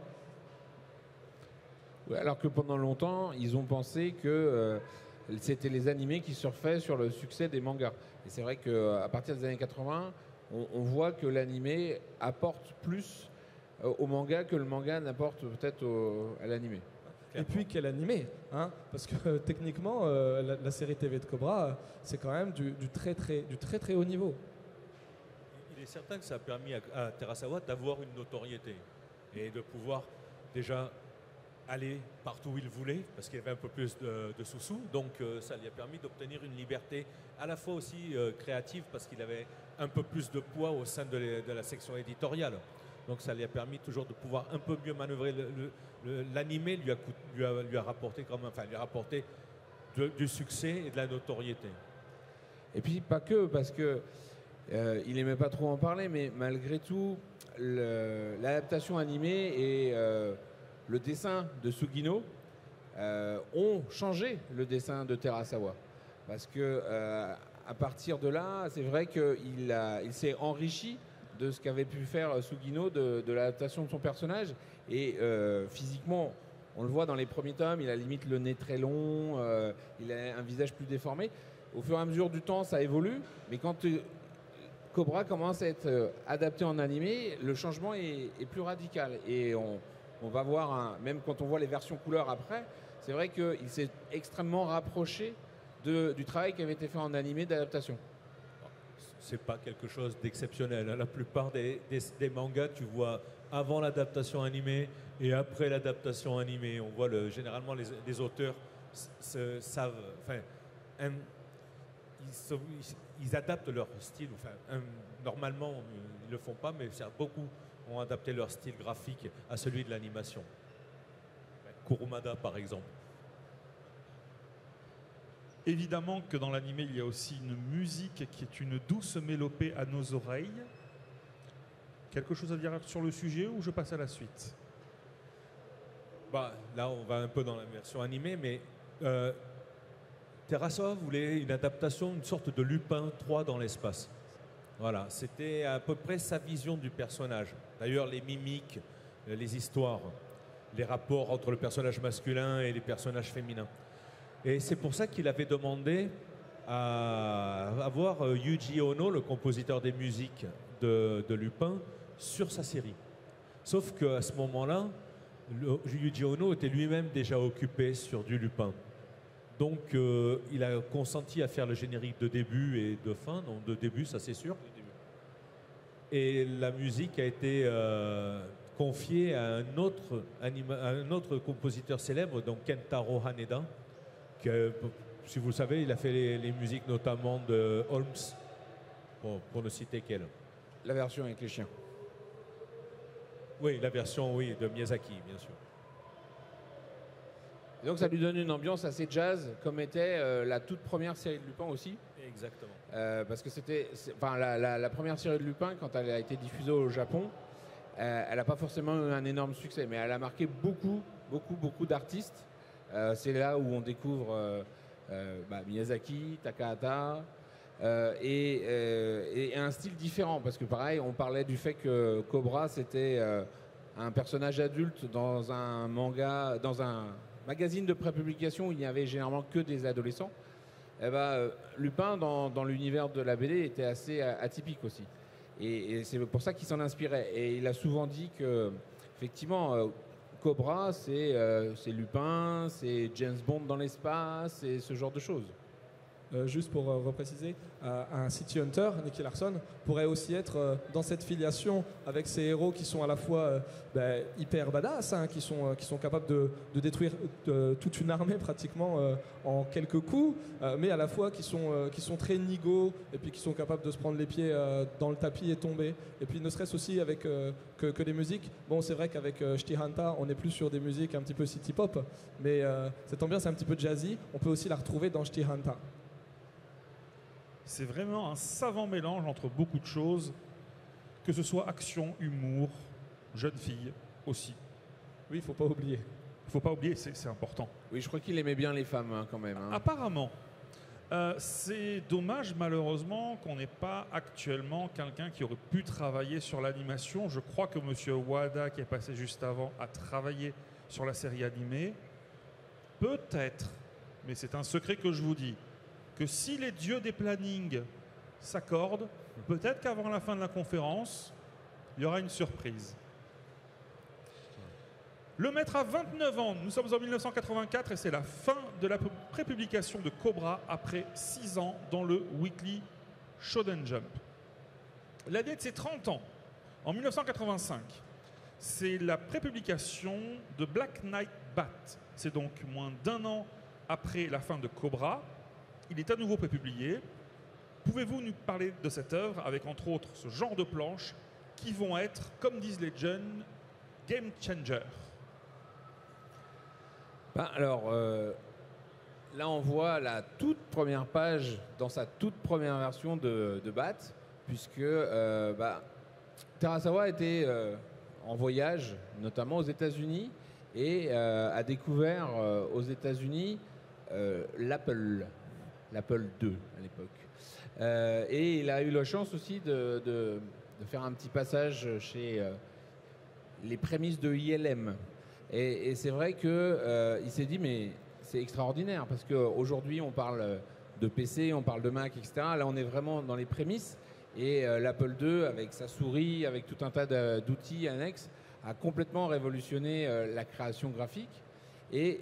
Ouais, alors que pendant longtemps, ils ont pensé que c'était les animés qui surfaient sur le succès des mangas. Et c'est vrai qu'à partir des années 80, on voit que l'animé apporte plus au manga que le manga n'apporte peut-être à l'animé. Et puis quel animé, hein, parce que techniquement, la série TV de Cobra, c'est quand même du très très haut niveau. Il est certain que ça a permis à Terasawa d'avoir une notoriété et de pouvoir déjà aller partout où il voulait, parce qu'il y avait un peu plus de sous-sous. Donc ça lui a permis d'obtenir une liberté à la fois aussi créative, parce qu'il avait un peu plus de poids au sein de la section éditoriale. Donc ça lui a permis toujours de pouvoir un peu mieux manœuvrer. L'animé lui a rapporté quand même, enfin, lui a rapporté du succès et de la notoriété. Et puis pas que, parce que il n'aimait pas trop en parler, mais malgré tout, l'adaptation animée et le dessin de Sugino ont changé le dessin de Terasawa. Parce que à partir de là, c'est vrai qu'il s'est enrichi de ce qu'avait pu faire Sugino, de l'adaptation de son personnage. Et physiquement, on le voit dans les premiers tomes, il a limite le nez très long, il a un visage plus déformé. Au fur et à mesure du temps, ça évolue, mais quand Cobra commence à être adapté en animé, le changement est plus radical. Et on va voir, même quand on voit les versions couleur après, c'est vrai qu'il s'est extrêmement rapproché du travail qui avait été fait en animé d'adaptation. C'est pas quelque chose d'exceptionnel. La plupart des mangas, tu vois avant l'adaptation animée et après l'adaptation animée. On voit généralement les auteurs savent, enfin, ils adaptent leur style. Enfin, normalement, ils ne le font pas, mais beaucoup ont adapté leur style graphique à celui de l'animation. Kurumada, par exemple. Évidemment que dans l'animé, il y a aussi une musique qui est une douce mélopée à nos oreilles. Quelque chose à dire sur le sujet ou je passe à la suite? Là, on va un peu dans la version animée, mais Terasawa voulait une adaptation, une sorte de Lupin 3 dans l'espace. Voilà, c'était à peu près sa vision du personnage. D'ailleurs, les mimiques, les histoires, les rapports entre le personnage masculin et les personnages féminins. Et c'est pour ça qu'il avait demandé à avoir Yuji Ono, le compositeur des musiques de Lupin, sur sa série. Sauf qu'à ce moment-là, Yuji Ono était lui-même déjà occupé sur du Lupin. Donc il a consenti à faire le générique de début et de fin, donc de début, ça c'est sûr. Et la musique a été confiée à un autre compositeur célèbre, donc Kentaro Haneda, que, si vous le savez, il a fait les musiques notamment de Holmes, pour ne citer qu'elle. La version avec les chiens. Oui, la version de Miyazaki, bien sûr. Et donc ça lui donne une ambiance assez jazz, comme était la toute première série de Lupin aussi. Exactement. Parce que la première série de Lupin, quand elle a été diffusée au Japon, elle n'a pas forcément eu un énorme succès, mais elle a marqué beaucoup d'artistes. C'est là où on découvre Miyazaki, Takahata, et un style différent, parce que pareil, on parlait du fait que Cobra c'était un personnage adulte dans un manga, dans un magazine de prépublication où il n'y avait généralement que des adolescents. Lupin dans l'univers de la BD était assez atypique aussi, et c'est pour ça qu'il s'en inspirait, et il a souvent dit que effectivement Cobra c'est Lupin, c'est James Bond dans l'espace et ce genre de choses. Juste pour repréciser, un City Hunter, Nicky Larson, pourrait aussi être dans cette filiation avec ces héros qui sont à la fois hyper badass, qui sont capables de détruire toute une armée pratiquement en quelques coups, mais à la fois qui sont très nigauds et puis qui sont capables de se prendre les pieds dans le tapis et tomber. Et puis ne serait-ce aussi avec que les musiques. Bon, c'est vrai qu'avec Shiki Hanta, on est plus sur des musiques un petit peu city pop, mais cette ambiance un petit peu jazzy, on peut aussi la retrouver dans Shiki Hanta. C'est vraiment un savant mélange entre beaucoup de choses, que ce soit action, humour, jeune fille aussi. Oui, il ne faut pas oublier. Il ne faut pas oublier, c'est important. Oui, je crois qu'il aimait bien les femmes quand même. Apparemment. C'est dommage malheureusement qu'on n'ait pas actuellement quelqu'un qui aurait pu travailler sur l'animation. Je crois que M. Wada, qui est passé juste avant, a travaillé sur la série animée. Peut-être, mais c'est un secret que je vous dis, que si les dieux des plannings s'accordent, peut-être qu'avant la fin de la conférence, il y aura une surprise. Le maître a 29 ans, nous sommes en 1984 et c'est la fin de la prépublication de Cobra après 6 ans dans le Weekly Shonen Jump. L'année de ses 30 ans, en 1985, c'est la prépublication de Black Knight Bat. C'est donc moins d'1 an après la fin de Cobra. Il est à nouveau prépublié. Pouvez-vous nous parler de cette œuvre avec entre autres ce genre de planche qui vont être, comme disent les jeunes, game changers. Alors, là, on voit la toute première page dans sa toute première version de BAT, puisque Terasawa était en voyage, notamment aux États-Unis, et a découvert aux États-Unis l'Apple II à l'époque. Et il a eu la chance aussi de faire un petit passage chez les prémices de ILM. Et c'est vrai qu'il s'est dit, mais c'est extraordinaire, parce qu'aujourd'hui, on parle de PC, on parle de Mac, etc. Là, on est vraiment dans les prémices. Et l'Apple II, avec sa souris, avec tout un tas d'outils annexes, a complètement révolutionné la création graphique. Et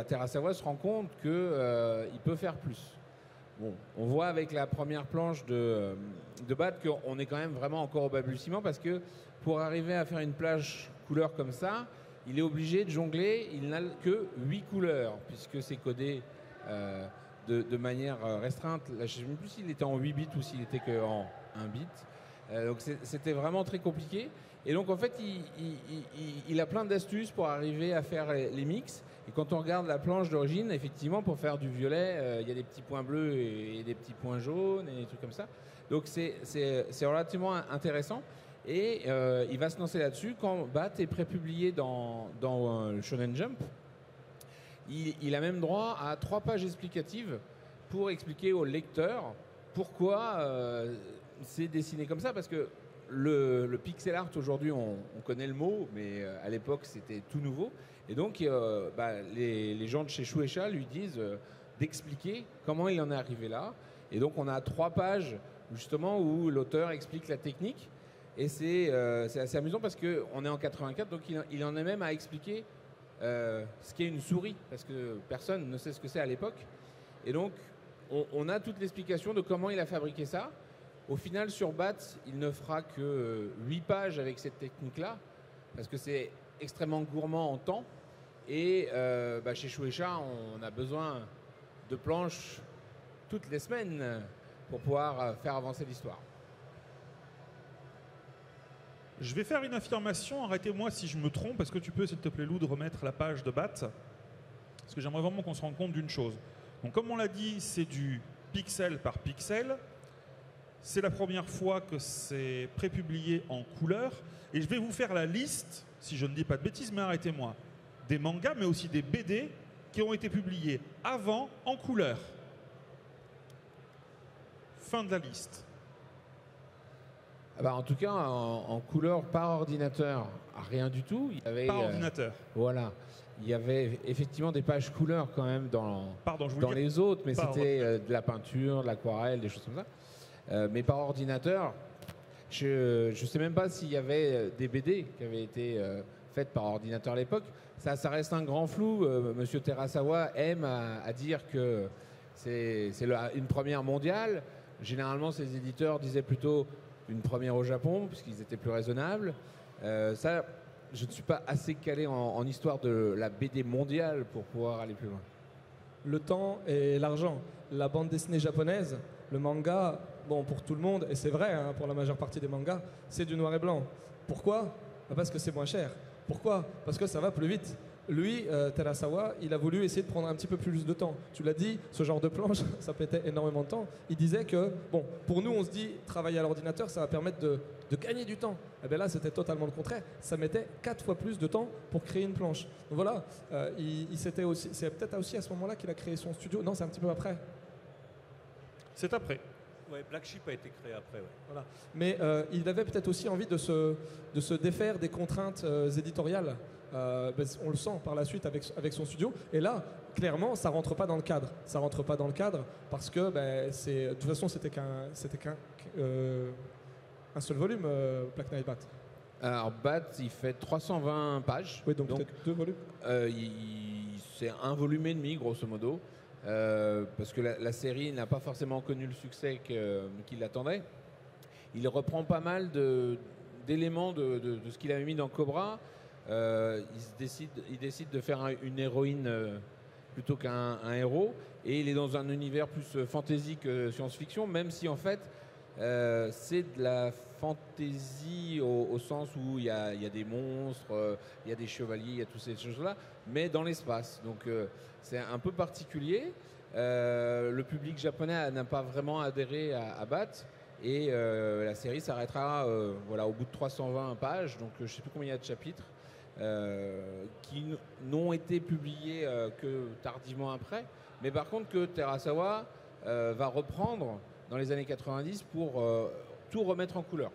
Terasawa se rend compte qu'il peut faire plus. Bon, on voit avec la première planche de BAT qu'on est quand même vraiment encore au balbutiement, parce que pour arriver à faire une plage couleur comme ça, il est obligé de jongler. Il n'a que 8 couleurs, puisque c'est codé de manière restreinte. Là, je ne sais même plus s'il était en 8 bits ou s'il était qu'en 1 bit. Donc c'était vraiment très compliqué. Et donc en fait, il a plein d'astuces pour arriver à faire les mix. Et quand on regarde la planche d'origine, effectivement, pour faire du violet, il y a des petits points bleus et des petits points jaunes et des trucs comme ça. Donc c'est relativement intéressant. Et il va se lancer là-dessus quand BAT est prépublié dans Shonen Jump. Il a même droit à 3 pages explicatives pour expliquer au lecteur pourquoi c'est dessiné comme ça, parce que le pixel art aujourd'hui, on connaît le mot, mais à l'époque c'était tout nouveau. Et donc les gens de chez Shueisha lui disent d'expliquer comment il en est arrivé là. Et donc on a 3 pages justement où l'auteur explique la technique. Et c'est assez amusant parce qu'on est en 84, donc il en est même à expliquer ce qu'est une souris, parce que personne ne sait ce que c'est à l'époque. Et donc on a toute l'explication de comment il a fabriqué ça. Au final, sur BAT, il ne fera que 8 pages avec cette technique-là, parce que c'est extrêmement gourmand en temps. Et chez Shueisha, on a besoin de planches toutes les semaines pour pouvoir faire avancer l'histoire. Je vais faire une affirmation, arrêtez-moi si je me trompe. Est-ce que tu peux, s'il te plaît, Lou, de remettre la page de BAT? Parce que j'aimerais vraiment qu'on se rende compte d'une chose. Donc, comme on l'a dit, c'est du pixel par pixel. C'est la première fois que c'est prépublié en couleur. Et je vais vous faire la liste, si je ne dis pas de bêtises, mais arrêtez-moi, des mangas, mais aussi des BD qui ont été publiés avant en couleur. Fin de la liste. En tout cas, en couleur par ordinateur, rien du tout. Il y avait, par ordinateur. Voilà. Il y avait effectivement des pages couleurs quand même dans les autres, mais c'était de la peinture, de l'aquarelle, des choses comme ça. Mais par ordinateur, je ne sais même pas s'il y avait des BD qui avaient été faites par ordinateur à l'époque. Ça reste un grand flou. Monsieur Terasawa aime à dire que c'est une première mondiale. Généralement, ces éditeurs disaient plutôt une première au Japon, puisqu'ils étaient plus raisonnables. Ça, je ne suis pas assez calé en histoire de la BD mondiale pour pouvoir aller plus loin. Le temps et l'argent. La bande dessinée japonaise, le manga, bon, pour tout le monde, et c'est vrai hein, pour la majeure partie des mangas, c'est du noir et blanc. Pourquoi? Parce que c'est moins cher. Pourquoi? Parce que ça va plus vite. Lui, Terasawa, il a voulu essayer de prendre un petit peu plus de temps. Tu l'as dit, ce genre de planche, ça mettait énormément de temps. Il disait que, bon, pour nous, on se dit, travailler à l'ordinateur, ça va permettre de gagner du temps. Et bien là, c'était totalement le contraire. Ça mettait 4 fois plus de temps pour créer une planche. Donc voilà, c'est peut-être aussi à ce moment-là qu'il a créé son studio. Non, c'est un petit peu après. C'est après. Oui, Black Sheep a été créé après. Ouais. Voilà. Mais il avait peut-être aussi envie de se défaire des contraintes éditoriales. On le sent par la suite avec son studio. Et là, clairement, ça rentre pas dans le cadre. Ça rentre pas dans le cadre parce que de toute façon, c'était qu'un seul volume, Black Knight Bat. Alors Bat, il fait 320 pages. Oui, donc peut-être 2 volumes. C'est un volume et demi, grosso modo. Parce que la série n'a pas forcément connu le succès qu'il attendait. Il reprend pas mal d'éléments de ce qu'il avait mis dans Cobra. Il décide de faire une héroïne plutôt qu'un héros. Et il est dans un univers plus fantasy que science-fiction, même si en fait c'est de la fantasy au sens où il y a des monstres, il y a des chevaliers, il y a toutes ces choses-là, mais dans l'espace. Donc c'est un peu particulier. Le public japonais n'a pas vraiment adhéré à BAT. Et la série s'arrêtera voilà, au bout de 320 pages, donc je ne sais plus combien il y a de chapitres, qui n'ont été publiés que tardivement après. Mais par contre que Terasawa va reprendre dans les années 90 pour tout remettre en couleur.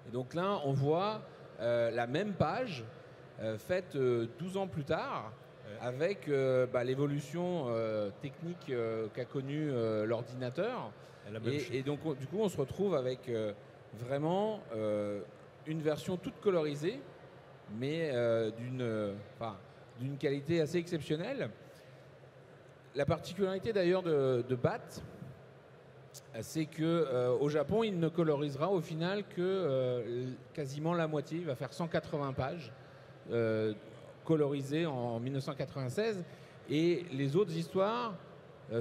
Et donc là, on voit la même page faite 12 ans plus tard, avec l'évolution technique qu'a connue l'ordinateur. Et donc, du coup, on se retrouve avec vraiment une version toute colorisée, mais d'une qualité assez exceptionnelle. La particularité d'ailleurs de BAT, c'est qu'au Japon, il ne colorisera au final que quasiment la moitié. Il va faire 180 pages colorisées en 1996. Et les autres histoires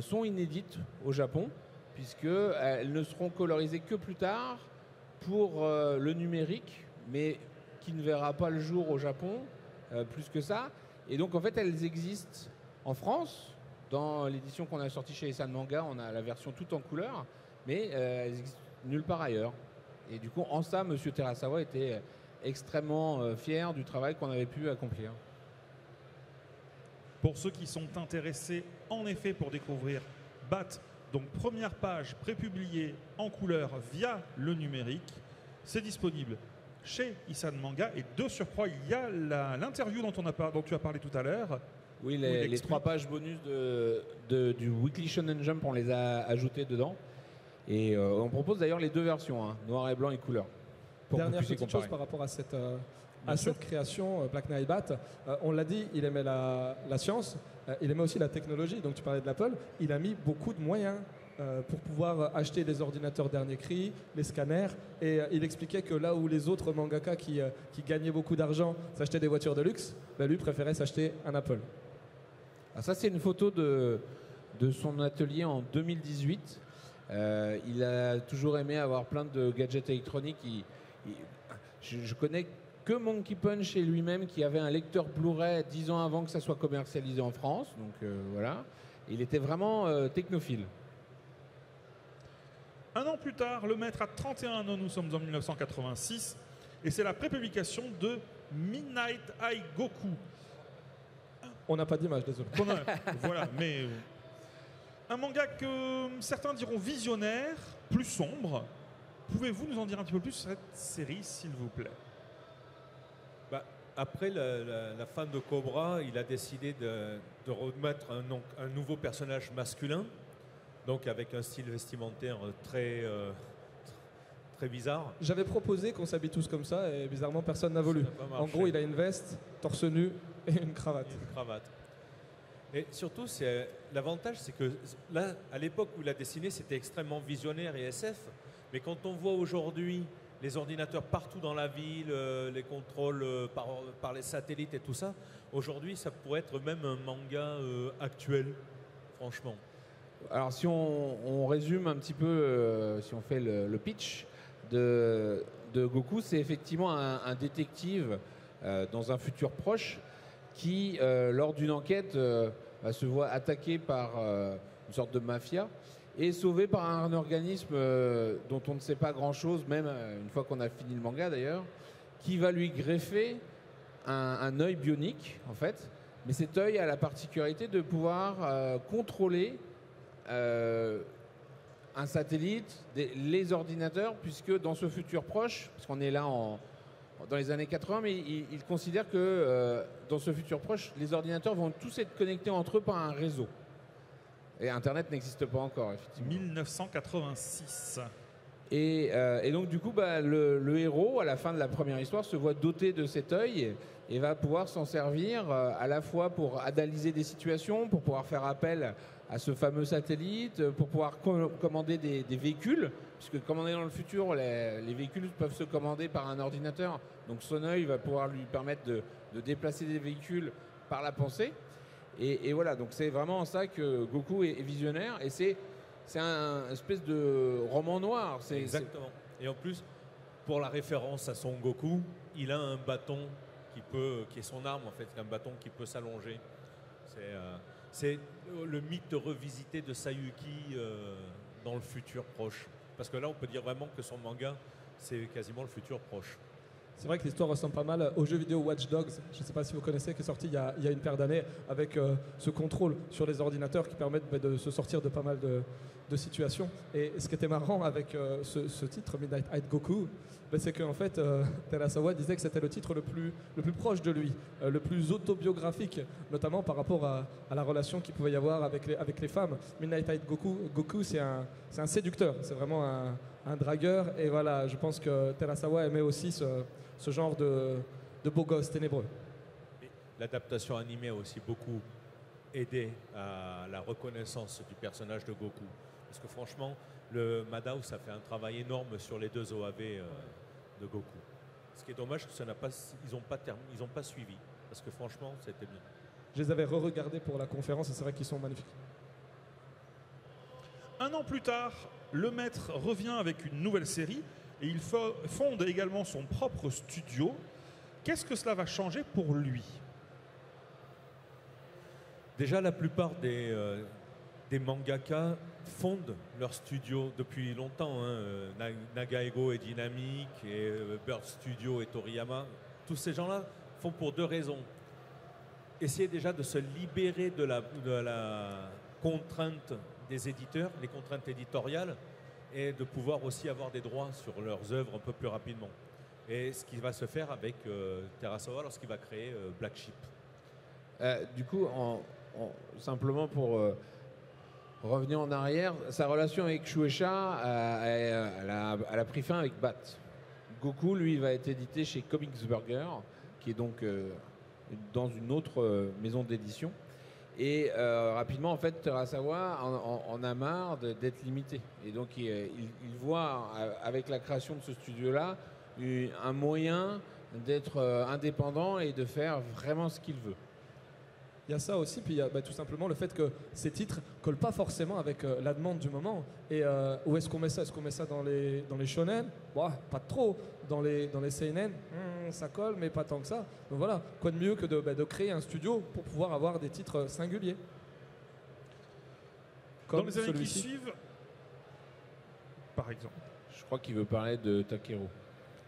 sont inédites au Japon, puisqu'elles ne seront colorisées que plus tard pour le numérique, mais qui ne verra pas le jour au Japon, plus que ça. Et donc, en fait, elles existent en France. Dans l'édition qu'on a sortie chez Isan Manga, on a la version toute en couleur, mais elles existent nulle part ailleurs. Et du coup, en ça, M. Terasawa était extrêmement fier du travail qu'on avait pu accomplir. Pour ceux qui sont intéressés, en effet, pour découvrir BAT, donc première page prépubliée en couleur via le numérique, c'est disponible chez Isan Manga. Et de surcroît, il y a l'interview dont tu as parlé tout à l'heure. Oui, les 3 pages bonus du Weekly Shonen Jump, on les a ajoutées dedans. Et on propose d'ailleurs les 2 versions, hein, noir et blanc et couleur. Dernière petite chose par rapport à cette création, Black Knight Bat, on l'a dit, il aimait la science, il aimait aussi la technologie. Donc tu parlais de l'Apple, il a mis beaucoup de moyens pour pouvoir acheter des ordinateurs dernier cri, les scanners. Et il expliquait que là où les autres mangaka qui gagnaient beaucoup d'argent s'achetaient des voitures de luxe, lui préférait s'acheter un Apple. Alors ça, c'est une photo de son atelier en 2018. Il a toujours aimé avoir plein de gadgets électroniques. Je connais que Monkey Punch et lui-même qui avait un lecteur Blu-ray 10 ans avant que ça soit commercialisé en France. Donc voilà. Il était vraiment technophile. Un an plus tard, le maître a 31 ans, nous sommes en 1986, et c'est la prépublication de Midnight Eye Goku. On n'a pas d'image, désolé. Voilà, mais un manga que certains diront visionnaire, plus sombre. Pouvez-vous nous en dire un petit peu plus sur cette série, s'il vous plaît? Après la fin de Cobra, il a décidé de remettre un nouveau personnage masculin, donc avec un style vestimentaire très bizarre. J'avais proposé qu'on s'habille tous comme ça et bizarrement personne n'a voulu. En gros, il a une veste, torse nu et une cravate. Et surtout, l'avantage, c'est que là, à l'époque où il a dessiné, c'était extrêmement visionnaire et SF. Mais quand on voit aujourd'hui les ordinateurs partout dans la ville, les contrôles par les satellites et tout ça, aujourd'hui, ça pourrait être même un manga actuel, franchement. Alors si on résume un petit peu, si on fait le pitch de Goku, c'est effectivement un détective dans un futur proche qui, lors d'une enquête, se voit attaqué par une sorte de mafia et sauvé par un organisme dont on ne sait pas grand-chose, même une fois qu'on a fini le manga d'ailleurs, qui va lui greffer un œil bionique, en fait. Mais cet œil a la particularité de pouvoir contrôler un satellite, les ordinateurs, puisque dans ce futur proche, parce qu'on est là dans les années 80, mais il considère que dans ce futur proche, les ordinateurs vont tous être connectés entre eux par un réseau. Et Internet n'existe pas encore, effectivement. 1986. Et donc, du coup, le héros, à la fin de la première histoire, se voit doté de cet œil et va pouvoir s'en servir à la fois pour analyser des situations, pour pouvoir faire appel à ce fameux satellite, pour pouvoir commander des véhicules, puisque comme on est dans le futur, les véhicules peuvent se commander par un ordinateur. Donc son œil va pouvoir lui permettre de déplacer des véhicules par la pensée. Et voilà, donc c'est vraiment en ça que Goku est visionnaire. Et c'est c'est un espèce de roman noir. Exactement. Et en plus, pour la référence à Son Goku, il a un bâton qui est son arme en fait, un bâton qui peut s'allonger. C'est le mythe revisité de Sayuki dans le futur proche. Parce que là, on peut dire vraiment que son manga, c'est quasiment le futur proche. C'est vrai que l'histoire ressemble pas mal au jeu vidéo Watch Dogs, je ne sais pas si vous connaissez, qui est sorti il y a une paire d'années, avec ce contrôle sur les ordinateurs qui permettent de se sortir de pas mal de situations. Et ce qui était marrant avec ce titre, Midnight High Goku, c'est qu'en fait, Terasawa disait que c'était le titre le plus proche de lui, le plus autobiographique, notamment par rapport à la relation qu'il pouvait y avoir avec les femmes. Midnight High Goku, c'est un séducteur, c'est vraiment un dragueur. Et voilà, je pense que Terasawa aimait aussi ce genre de beau gosse ténébreux. L'adaptation animée a aussi beaucoup aidé à la reconnaissance du personnage de Goku. Parce que franchement, le Madhouse a fait un travail énorme sur les deux OAV de Goku. Ce qui est dommage, c'est qu'ils n'ont pas suivi. Parce que franchement, c'était bien. Je les avais re-regardés pour la conférence et c'est vrai qu'ils sont magnifiques. Un an plus tard, le maître revient avec une nouvelle série et il fonde également son propre studio. Qu'est-ce que cela va changer pour lui? Déjà, la plupart des mangaka fondent leur studio depuis longtemps. Nagaego est Dynamic, et Bird Studio et Toriyama. Tous ces gens-là font pour deux raisons. Essayer déjà de se libérer de la contrainte des éditeurs, les contraintes éditoriales, et de pouvoir aussi avoir des droits sur leurs œuvres un peu plus rapidement. Et ce qui va se faire avec Terasawa lorsqu'il va créer Black Sheep. Du coup, simplement pour revenir en arrière, sa relation avec Shueisha, elle a pris fin avec Bat. Goku, lui, va être édité chez Comics Burger, qui est donc dans une autre maison d'édition. Et rapidement, en fait, Terasawa en a marre d'être limité. Et donc, il voit, avec la création de ce studio-là, un moyen d'être indépendant et de faire vraiment ce qu'il veut. Il y a ça aussi, puis il y a tout simplement le fait que ces titres ne collent pas forcément avec la demande du moment. Et où est-ce qu'on met ça? Est-ce qu'on met ça dans les shonen? Pas trop. Dans les seinen, ça colle, mais pas tant que ça. Donc voilà, quoi de mieux que de créer un studio pour pouvoir avoir des titres singuliers. Comme dans les années qui suivent, par exemple. Je crois qu'il veut parler de Takeru.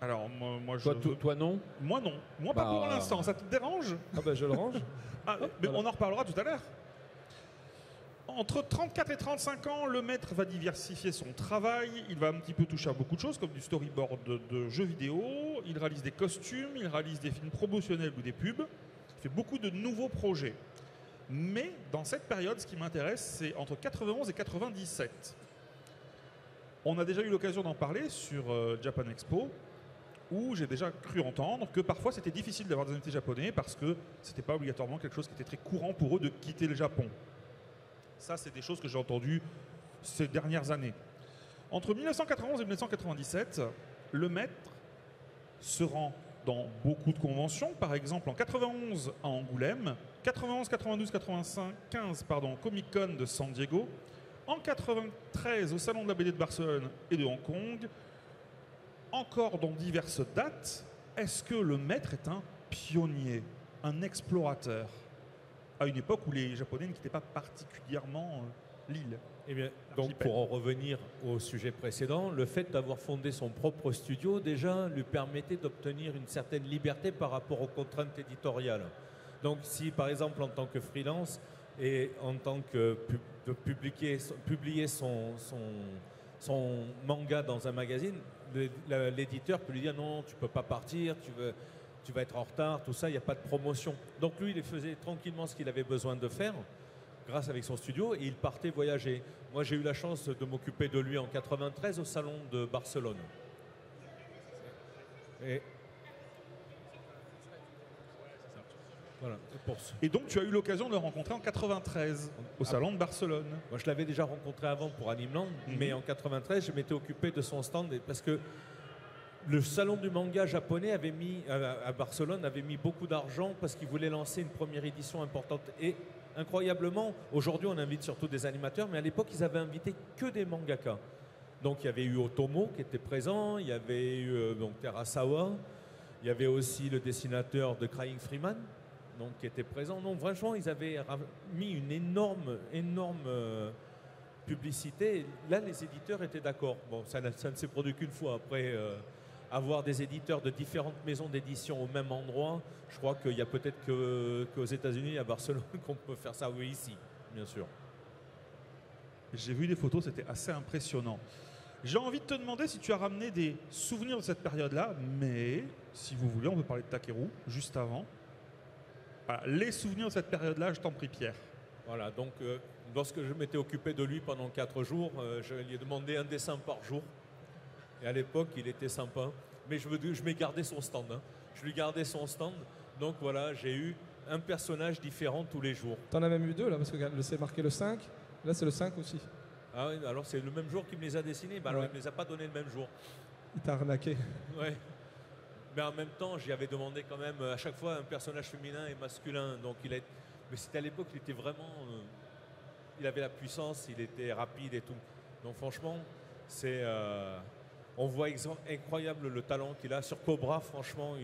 Alors, moi toi non? Moi non. Moi pas pour l'instant. Ça te dérange? Je le range. Mais on en reparlera tout à l'heure. Entre 34 et 35 ans, le maître va diversifier son travail. Il va un petit peu toucher à beaucoup de choses, comme du storyboard de jeux vidéo. Il réalise des costumes, il réalise des films promotionnels ou des pubs. Il fait beaucoup de nouveaux projets. Mais dans cette période, ce qui m'intéresse, c'est entre 91 et 97. On a déjà eu l'occasion d'en parler sur Japan Expo, où j'ai déjà cru entendre que parfois c'était difficile d'avoir des invités japonais parce que c'était pas obligatoirement quelque chose qui était très courant pour eux de quitter le Japon. Ça, c'est des choses que j'ai entendues ces dernières années. Entre 1991 et 1997, le maître se rend dans beaucoup de conventions, par exemple en 91 à Angoulême, 91, 92, 95 Comic-Con de San Diego, en 93 au Salon de la BD de Barcelone et de Hong Kong, encore dans diverses dates. Est-ce que le maître est un pionnier, un explorateur, à une époque où les Japonais ne quittaient pas particulièrement l'île? Eh bien, donc pour en revenir au sujet précédent, le fait d'avoir fondé son propre studio déjà lui permettait d'obtenir une certaine liberté par rapport aux contraintes éditoriales. Donc si par exemple en tant que freelance et en tant que publier son manga dans un magazine, l'éditeur peut lui dire non, tu ne peux pas partir, tu vas être en retard, tout ça, il n'y a pas de promotion. Donc lui, il faisait tranquillement ce qu'il avait besoin de faire, grâce avec son studio, et il partait voyager. Moi, j'ai eu la chance de m'occuper de lui en 93 au Salon de Barcelone. Voilà, et donc, tu as eu l'occasion de le rencontrer en 93 au Salon de Barcelone. Moi, je l'avais déjà rencontré avant pour Animeland, mais en 93, je m'étais occupé de son stand parce que le salon du manga japonais à Barcelone avait mis beaucoup d'argent parce qu'il voulait lancer une première édition importante. Et incroyablement, aujourd'hui on invite surtout des animateurs, mais à l'époque ils avaient invité que des mangaka. Donc il y avait eu Otomo qui était présent, il y avait eu donc Terasawa, il y avait aussi le dessinateur de Crying Freeman, donc, qui était présent. Donc franchement, ils avaient mis une énorme publicité. Là, les éditeurs étaient d'accord. Bon, ça ne s'est produit qu'une fois. Après, avoir des éditeurs de différentes maisons d'édition au même endroit, je crois qu'il y a peut-être qu'aux États-Unis, à Barcelone, qu'on peut faire ça, oui, ici, bien sûr. J'ai vu les photos, c'était assez impressionnant. J'ai envie de te demander si tu as ramené des souvenirs de cette période-là, mais si vous voulez, on peut parler de Takeru juste avant. Voilà, les souvenirs de cette période-là, je t'en prie, Pierre. Voilà, donc lorsque je m'étais occupé de lui pendant 4 jours, je lui ai demandé un dessin par jour. Et à l'époque, il était sympa. Mais je m'ai gardé son stand. Hein. Je lui gardais son stand. Donc voilà, j'ai eu un personnage différent tous les jours. T'en as même eu 2 là, parce que c'est marqué le 5. Là, c'est le 5 aussi. Ah oui, alors c'est le même jour qu'il me les a dessinés. Bah, alors, il ne me les a pas donnés le même jour. Il t'a arnaqué. Ouais. Mais en même temps, j'y avais demandé quand même à chaque fois un personnage féminin et masculin. Donc mais c'était à l'époque, il était vraiment. Il avait la puissance, il était rapide et tout. Donc franchement, on voit incroyable le talent qu'il a. Sur Cobra, franchement,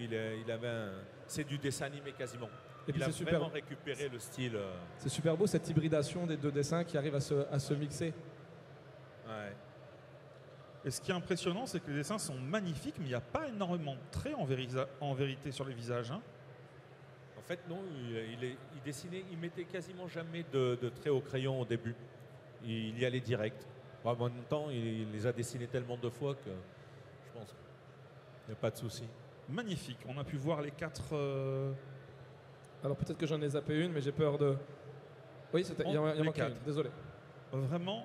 c'est du dessin animé quasiment. Et puis il a c'est vraiment récupéré le style. C'est super beau cette hybridation des 2 dessins qui arrivent à se mixer. Ouais. Et ce qui est impressionnant, c'est que les dessins sont magnifiques, mais il n'y a pas énormément de traits en vérité sur les visages. Hein. En fait, non, il dessinait, il mettait quasiment jamais de traits au crayon au début. Il y allait direct. En même temps, il les a dessinés tellement de fois que je pense qu'il n'y a pas de souci. Magnifique. On a pu voir les 4. Alors peut-être que j'en ai zappé une, mais j'ai peur de. Oui, il y en manquait une. Désolé. Vraiment.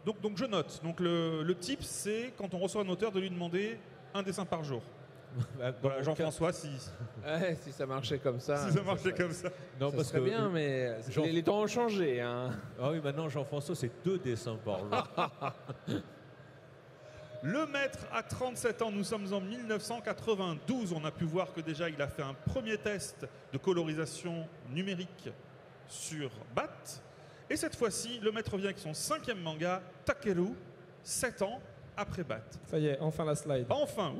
Donc je note. Donc le tip, c'est quand on reçoit un auteur de lui demander un dessin par jour. Voilà, Jean-François, si ça marchait comme ça. Si ça marchait comme ça. Non, parce que bien, mais les temps ont changé. Hein. Ah oui, maintenant Jean-François, c'est 2 dessins par jour. Le maître a 37 ans, nous sommes en 1992. On a pu voir que déjà il a fait un premier test de colorisation numérique sur BAT. Et cette fois-ci, le maître vient avec son 5e manga, Takeru, 7 ans après BAT. Ça y est, enfin la slide. Enfin,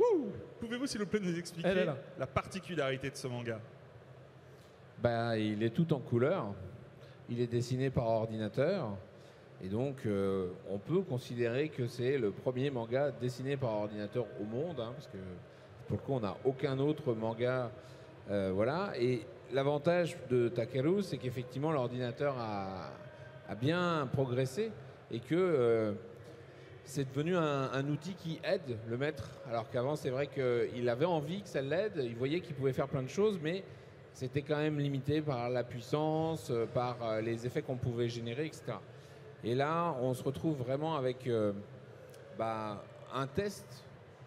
pouvez-vous s'il vous plaît nous expliquer la particularité de ce manga? Il est tout en couleur. Il est dessiné par ordinateur. Et donc, on peut considérer que c'est le premier manga dessiné par ordinateur au monde, hein, parce que pour le coup, on n'a aucun autre manga. Voilà. Et l'avantage de Takeru, c'est qu'effectivement, l'ordinateur a bien progressé et que c'est devenu un outil qui aide le maître. Alors qu'avant, c'est vrai qu'il avait envie que ça l'aide. Il voyait qu'il pouvait faire plein de choses, mais c'était quand même limité par la puissance, par les effets qu'on pouvait générer, etc. Et là, on se retrouve vraiment avec un test,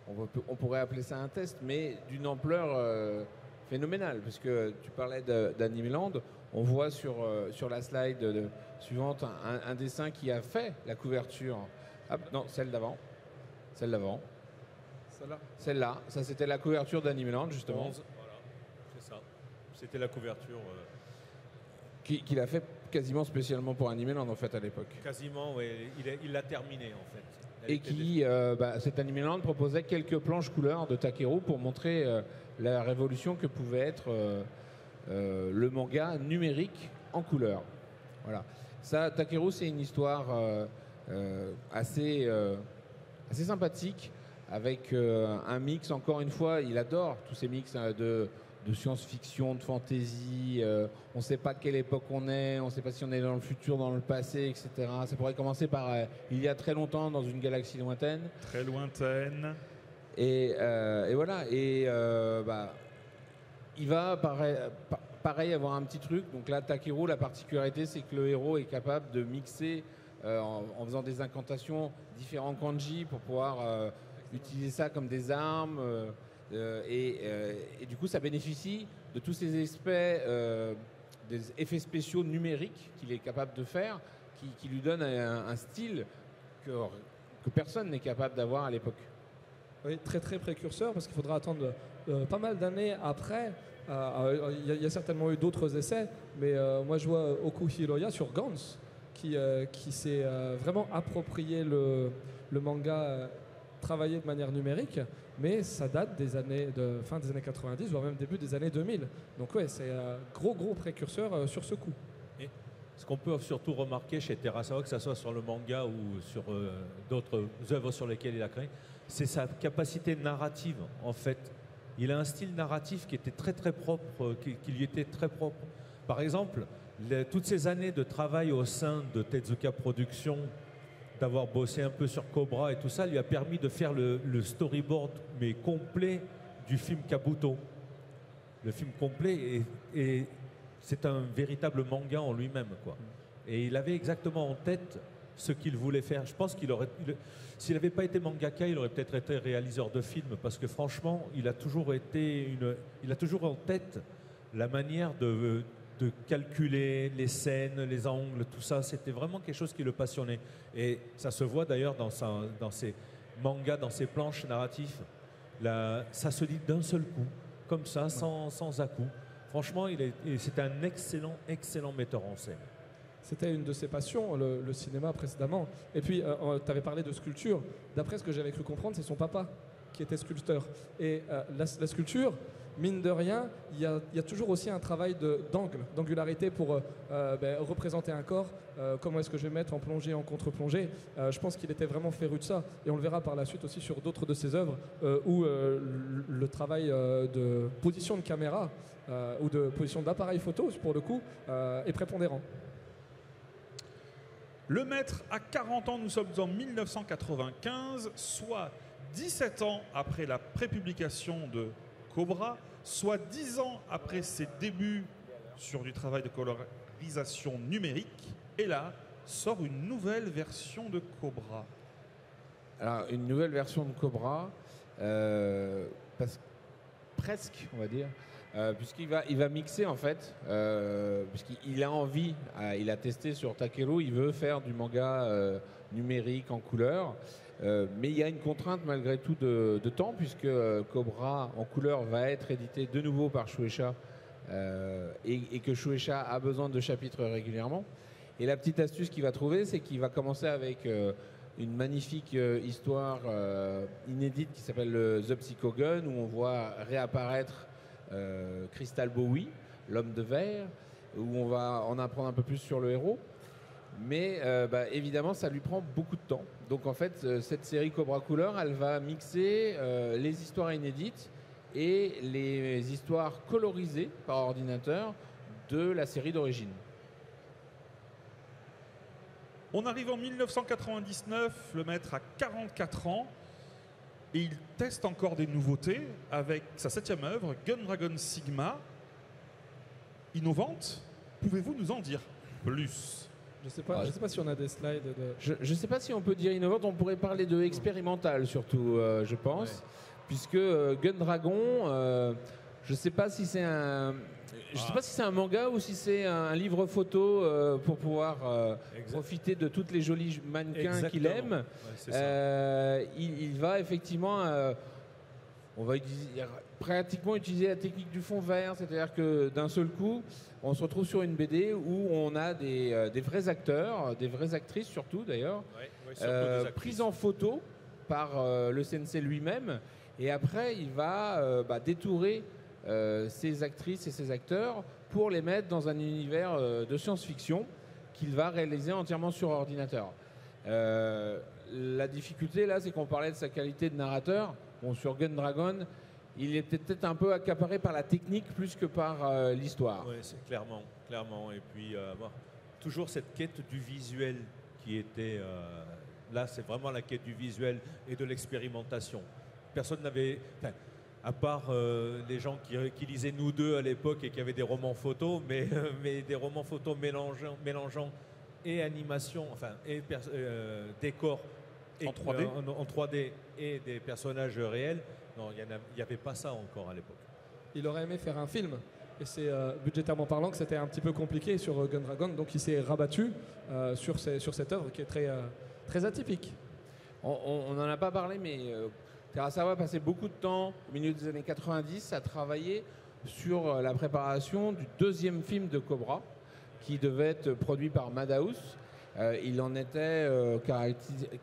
on pourrait appeler ça un test, mais d'une ampleur phénoménale, parce que tu parlais d'Animeland, on voit sur la slide suivante un dessin qui a fait la couverture. Ah, non, celle d'avant. Celle-là. Celle-là, ça c'était la couverture d'Animeland, justement. 11, voilà, c'est ça. C'était la couverture. Qu'il a fait quasiment spécialement pour Animeland en fait à l'époque. Quasiment, oui. Il l'a terminé en fait. Et qui, cet Animeland proposait quelques planches couleurs de Takeru pour montrer la révolution que pouvait être le manga numérique en couleur. Voilà. Ça, Takeru, c'est une histoire assez sympathique avec un mix, encore une fois, il adore tous ces mix de science-fiction, de fantasy, on ne sait pas quelle époque on est, on ne sait pas si on est dans le futur, dans le passé, etc. Ça pourrait commencer par il y a très longtemps dans une galaxie lointaine. Très lointaine. Et voilà, et il va pareil avoir un petit truc. Donc là, Takeru, la particularité, c'est que le héros est capable de mixer en faisant des incantations différents kanji pour pouvoir utiliser ça comme des armes. Et du coup, ça bénéficie de tous ces aspects, des effets spéciaux numériques qu'il est capable de faire, qui lui donnent un style que personne n'est capable d'avoir à l'époque. Oui, très très précurseur parce qu'il faudra attendre pas mal d'années après. Il y a certainement eu d'autres essais, mais moi je vois Oku Hiroya sur Gantz qui s'est vraiment approprié le manga travaillé de manière numérique, mais ça date des années de fin des années 90, voire même début des années 2000. Donc ouais, c'est un gros précurseur sur ce coup. Et ce qu'on peut surtout remarquer chez Terasawa, que ce soit sur le manga ou sur d'autres œuvres sur lesquelles il a créé, c'est sa capacité narrative en fait. Il a un style narratif qui était très propre, qui lui était très propre. Par exemple, toutes ces années de travail au sein de Tezuka Productions, d'avoir bossé un peu sur Cobra et tout ça, lui a permis de faire le storyboard mais complet du film Kabuto. Le film complet, et c'est un véritable manga en lui-même, quoi. Et il avait exactement en tête ce qu'il voulait faire. Je pense s'il n'avait pas été mangaka, il aurait peut-être été réaliseur de films, parce que franchement, il a toujours en tête la manière de calculer les scènes, les angles, tout ça. C'était vraiment quelque chose qui le passionnait. Et ça se voit d'ailleurs dans ses mangas, dans ses planches narratives. Ça se lit d'un seul coup, comme ça, sans à-coup. Franchement, c'est un excellent metteur en scène. C'était une de ses passions, le cinéma précédemment. Et puis, tu avais parlé de sculpture. D'après ce que j'avais cru comprendre, c'est son papa qui était sculpteur. Et la sculpture, mine de rien, il y a toujours aussi un travail d'angularité pour représenter un corps. Comment est-ce que je vais mettre en plongée, en contre-plongée. Je pense qu'il était vraiment féru de ça. Et on le verra par la suite aussi sur d'autres de ses œuvres où le travail de position de caméra ou de position d'appareil photo, pour le coup, est prépondérant. Le maître a 40 ans, nous sommes en 1995, soit 17 ans après la prépublication de Cobra, soit 10 ans après ses débuts sur du travail de colorisation numérique. Et là, sort une nouvelle version de Cobra. Alors, une nouvelle version de Cobra, presque, on va dire, puisqu'il va mixer en fait, puisqu'il a envie, il a testé sur Takeru, il veut faire du manga numérique en couleur, mais il y a une contrainte malgré tout de temps, puisque Cobra en couleur va être édité de nouveau par Shueisha, et que Shueisha a besoin de chapitres régulièrement. Et la petite astuce qu'il va trouver, c'est qu'il va commencer avec une magnifique histoire inédite qui s'appelle The Psycho Gun, où on voit réapparaître Crystal Bowie, l'homme de verre, où on va en apprendre un peu plus sur le héros. Mais évidemment, ça lui prend beaucoup de temps. Donc en fait, cette série Cobra Couleur, elle va mixer les histoires inédites et les histoires colorisées par ordinateur de la série d'origine. On arrive en 1999, le maître a 44 ans et il teste encore des nouveautés avec sa 7e œuvre, Gun Dragon Sigma. Innovante, pouvez-vous nous en dire plus? Je sais pas si on a des slides. Je ne sais pas si on peut dire innovante, on pourrait parler de expérimental surtout, je pense, ouais. Puisque Gun Dragon, je ne sais pas si c'est un... Je ne sais pas si c'est un manga ou si c'est un livre photo pour pouvoir profiter de toutes les jolies mannequins qu'il aime. Ouais, il va effectivement, on va pratiquement utiliser la technique du fond vert, c'est-à-dire que d'un seul coup, on se retrouve sur une BD où on a des vrais acteurs, des vraies actrices surtout d'ailleurs, prises en photo par le sensei lui-même, et après il va détourer ces actrices et ces acteurs pour les mettre dans un univers de science-fiction qu'il va réaliser entièrement sur ordinateur. La difficulté là, c'est qu'on parlait de sa qualité de narrateur. Bon, sur Gun Dragon, il était peut-être un peu accaparé par la technique plus que par l'histoire. Oui, c'est clairement. Et puis toujours cette quête du visuel qui était là, c'est vraiment la quête du visuel et de l'expérimentation. Personne n'avait... à part les gens qui lisaient Nous Deux à l'époque et qui avaient des romans photos, mais des romans photos mélangeant et animation, et décors en 3D. En 3D et des personnages réels. Non, il n'y avait pas ça encore à l'époque. Il aurait aimé faire un film, et c'est budgétairement parlant que c'était un petit peu compliqué sur Gun Dragon, donc il s'est rabattu sur cette œuvre qui est très atypique. On n'en a pas parlé, mais... Terasawa passait beaucoup de temps au milieu des années 90 à travailler sur la préparation du deuxième film de Cobra qui devait être produit par Madhouse. Il en était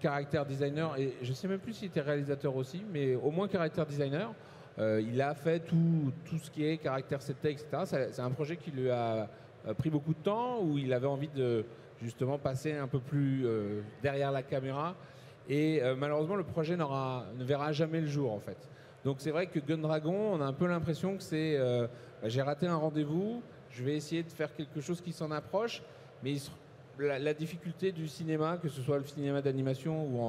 character designer et je ne sais même plus s'il était réalisateur aussi, mais au moins character designer. Il a fait tout ce qui est caractère 7T, etc. C'est un projet qui lui a pris beaucoup de temps, où il avait envie de justement passer un peu plus derrière la caméra. Et malheureusement, le projet ne verra jamais le jour, en fait. Donc c'est vrai que Gundragon, on a un peu l'impression que c'est j'ai raté un rendez-vous, je vais essayer de faire quelque chose qui s'en approche, mais la difficulté du cinéma, que ce soit le cinéma d'animation ou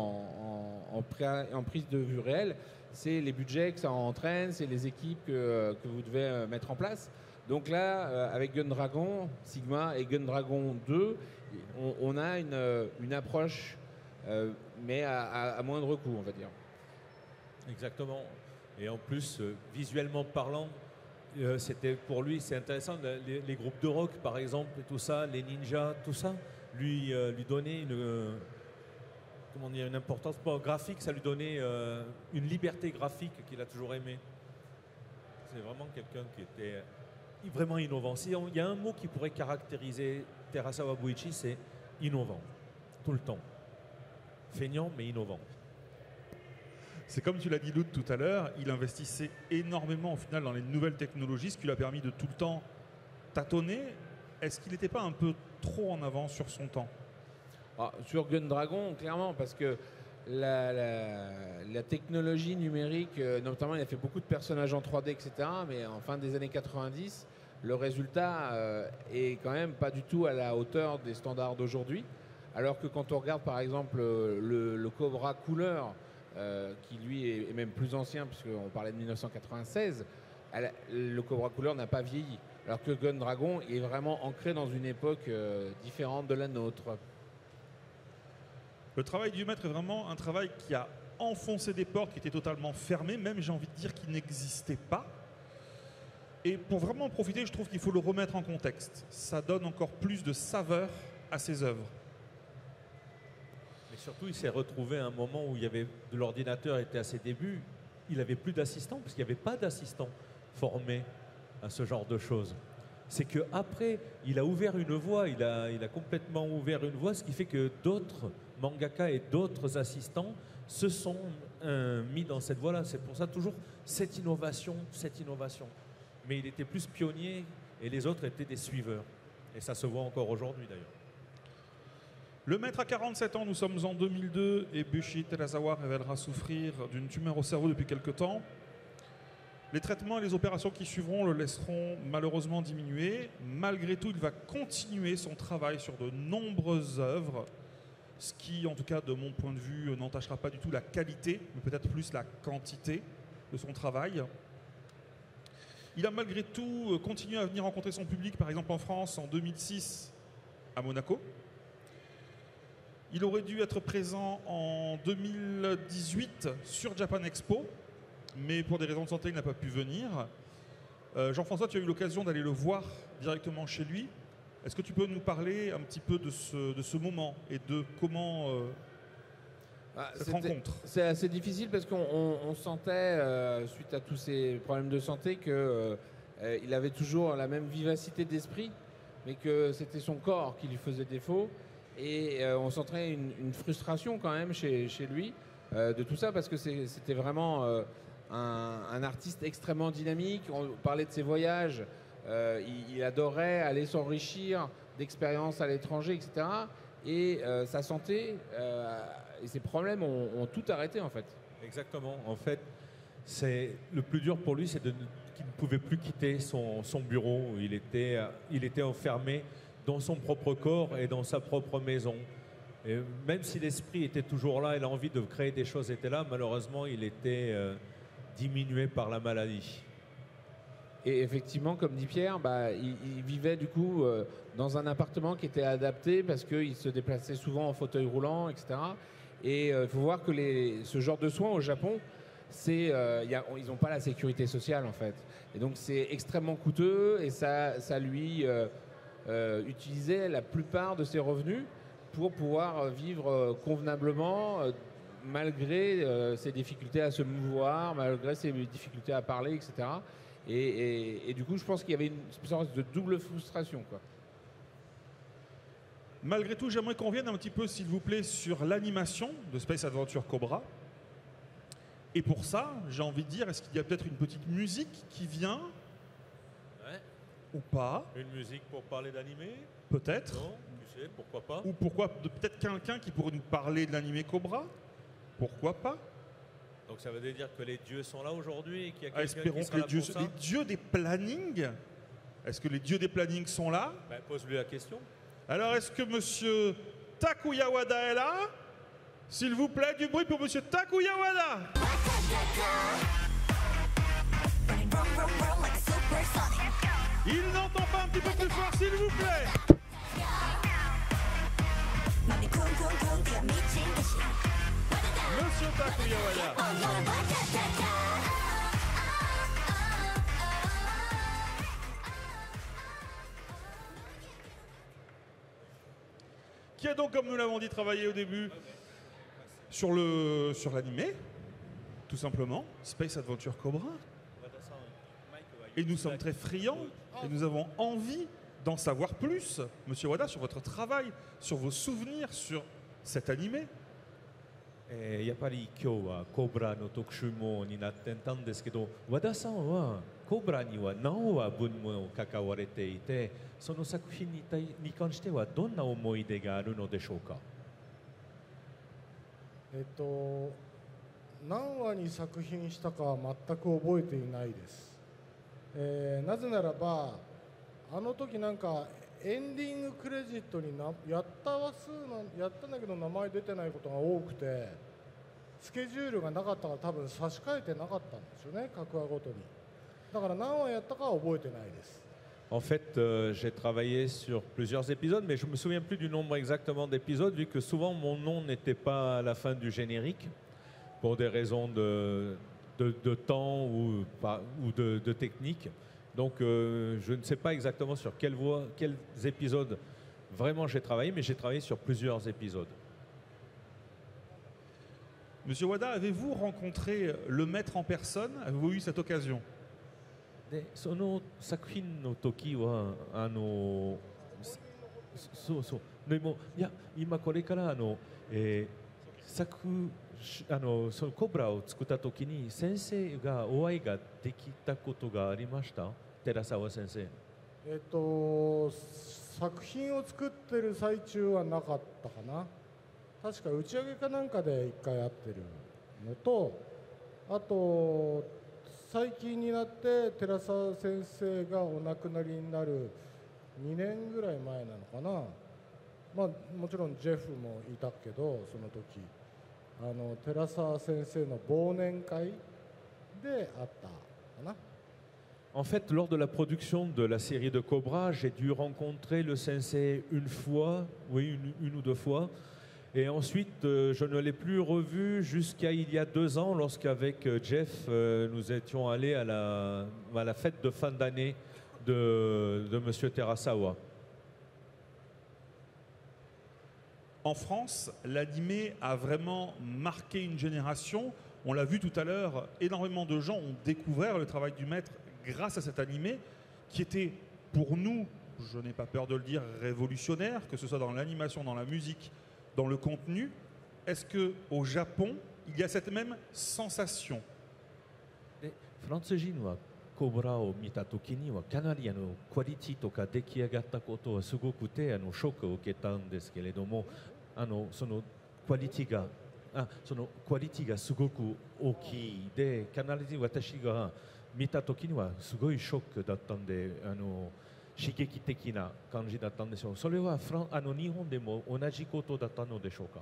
en prise de vue réelle, c'est les budgets que ça entraîne, c'est les équipes que vous devez mettre en place. Donc là, avec Gundragon, Sigma et Gundragon 2, on a une approche, mais à moindre coût, on va dire. Exactement. Et en plus, visuellement parlant, c'était pour lui, c'est intéressant, les groupes de rock, par exemple, et tout ça, les ninjas, tout ça, lui donner une importance graphique, ça lui donnait une liberté graphique qu'il a toujours aimé. C'est vraiment quelqu'un qui était vraiment innovant. Il y a un mot qui pourrait caractériser Terasawa Buichi, c'est innovant, tout le temps. Feignant, mais innovant. C'est comme tu l'as dit, Lud, tout à l'heure, il investissait énormément au final dans les nouvelles technologies, ce qui lui a permis de tout le temps tâtonner. Est-ce qu'il n'était pas un peu trop en avance sur son temps? Sur Gundragon, clairement, parce que la technologie numérique, notamment il a fait beaucoup de personnages en 3D, etc., mais en fin des années 90, le résultat est quand même pas du tout à la hauteur des standards d'aujourd'hui. Alors que quand on regarde par exemple le Cobra Couleur, qui lui est même plus ancien, puisqu'on parlait de 1996, le Cobra Couleur n'a pas vieilli. Alors que Gundragon est vraiment ancré dans une époque différente de la nôtre. Le travail du maître est vraiment un travail qui a enfoncé des portes qui étaient totalement fermées, même j'ai envie de dire qui n'existaient pas. Et pour vraiment en profiter, je trouve qu'il faut le remettre en contexte. Ça donne encore plus de saveur à ses œuvres. Mais surtout, il s'est retrouvé à un moment où l'ordinateur était à ses débuts. Il n'avait plus d'assistants, parce qu'il n'y avait pas d'assistants formés à ce genre de choses. C'est qu'après, il a ouvert une voie, il a complètement ouvert une voie, ce qui fait que d'autres mangaka et d'autres assistants se sont mis dans cette voie-là. C'est pour ça toujours cette innovation. Mais il était plus pionnier et les autres étaient des suiveurs. Et ça se voit encore aujourd'hui d'ailleurs. Le maître a 47 ans, nous sommes en 2002 et Bushi Terasawa révélera souffrir d'une tumeur au cerveau depuis quelque temps. Les traitements et les opérations qui suivront le laisseront malheureusement diminuer. Malgré tout, il va continuer son travail sur de nombreuses œuvres, ce qui, en tout cas de mon point de vue, n'entachera pas du tout la qualité, mais peut-être plus la quantité de son travail. Il a malgré tout continué à venir rencontrer son public, par exemple en France en 2006 à Monaco. Il aurait dû être présent en 2018 sur Japan Expo, mais pour des raisons de santé, il n'a pas pu venir. Jean-François, tu as eu l'occasion d'aller le voir directement chez lui. Est-ce que tu peux nous parler un petit peu de ce moment et de comment cette rencontre? C'est assez difficile parce qu'on sentait, suite à tous ces problèmes de santé, qu'il avait toujours la même vivacité d'esprit, mais que c'était son corps qui lui faisait défaut. Et on sentait une frustration quand même chez lui de tout ça, parce que c'était vraiment un artiste extrêmement dynamique. On parlait de ses voyages, il adorait aller s'enrichir d'expériences à l'étranger, etc. Et sa santé et ses problèmes ont tout arrêté en fait. Exactement. En fait, le plus dur pour lui, c'est qu'il ne pouvait plus quitter son bureau. Il était enfermé dans son propre corps et dans sa propre maison. Et même si l'esprit était toujours là et l'envie de créer des choses était là, malheureusement, il était diminué par la maladie. Et effectivement, comme dit Pierre, il vivait du coup dans un appartement qui était adapté parce qu'il se déplaçait souvent en fauteuil roulant, etc. Et il faut voir que ce genre de soins au Japon, ils n'ont pas la sécurité sociale en fait. Et donc c'est extrêmement coûteux et ça lui utilisait la plupart de ses revenus pour pouvoir vivre convenablement malgré ses difficultés à se mouvoir, malgré ses difficultés à parler, etc. Et du coup, je pense qu'il y avait une sorte de double frustration, quoi. Malgré tout, j'aimerais qu'on revienne un petit peu, s'il vous plaît, sur l'animation de Space Adventure Cobra. Et pour ça, j'ai envie de dire, est-ce qu'il y a peut-être une petite musique qui vient ou pas? Une musique pour parler d'animé? Peut-être. Non, tu sais, pourquoi pas? Ou pourquoi peut-être quelqu'un qui pourrait nous parler de l'animé Cobra? Pourquoi pas? Donc ça veut dire que les dieux sont là aujourd'hui et qu'il y a quelqu'un Espérons qui que sera là pour ça? les dieux des plannings, est-ce que les dieux des plannings sont là? Ben, pose-lui la question. Alors, est-ce que monsieur Takuya Wada est là? S'il vous plaît, du bruit pour monsieur Takuya Wada. Il n'entend pas un petit peu plus fort, s'il vous plaît. Monsieur Takuya Wada. Qui a donc, comme nous l'avons dit, travaillé au début sur l'animé, tout simplement, Space Adventure Cobra. Et nous sommes très friands et nous avons envie d'en savoir plus, Monsieur Wada, sur votre travail, sur vos souvenirs, sur cet animé. やっぱり今日はコブラの特集もになってたんですけど、和田さんはコブラには何話分も関われていて、その作品に関してはどんな思い出があるのでしょうか？何話に作品したかは全く覚えていないです。なぜならばあの時なんかエンディングクレジットにやったんだけど名前出てないことが多くて、スケジュールがなかったから多分差し替えてなかったんですよね、各話ごとに。だから何話やったかは覚えてないです。En fait, j'ai travaillé sur plusieurs épisodes, mais je ne me souviens plus du nombre exactement d'épisodes, vu que souvent mon nom n'était pas à la fin du générique, pour des raisons de temps ou de technique. Donc je ne sais pas exactement sur quels épisodes vraiment j'ai travaillé, mais j'ai travaillé sur plusieurs épisodes. Monsieur Wada, avez-vous rencontré le maître en personne? Avez-vous eu cette occasion? でその作品の時はそうでもいや今これからそのコブラを作った時に先生がお会いができたことがありました？寺澤先生。作品を作ってる最中はなかったかな。確か打ち上げかなんかで一回会ってるのと、あと最近になって寺澤先生がお亡くなりになる2年ぐらい前なのかな。まあもちろんジェフもいたけど、その時寺澤先生の忘年会で会ったかな。En fait, lors de la production de la série de Cobra, j'ai dû rencontrer le sensei une fois, oui, une ou deux fois. Et ensuite, je ne l'ai plus revu jusqu'à il y a 2 ans, lorsqu'avec Jeff, nous étions allés à la fête de fin d'année de Monsieur Terasawa. En France, l'animé a vraiment marqué une génération. On l'a vu tout à l'heure, énormément de gens ont découvert le travail du maître grâce à cet animé qui était pour nous, je n'ai pas peur de le dire, révolutionnaire, que ce soit dans l'animation, dans la musique, dans le contenu. Est-ce qu'au Japon, il y a cette même sensation? フランス人はコブラを見たときにはかなりクオリティとか出来上がったことはすごくてショックを受けたんですけれども、そのクオリティがすごく大きいで、必ず私が見たときにはすごいショックだったんで、刺激的な感じだったんですよ。それは日本でも同じことだったのでしょうか？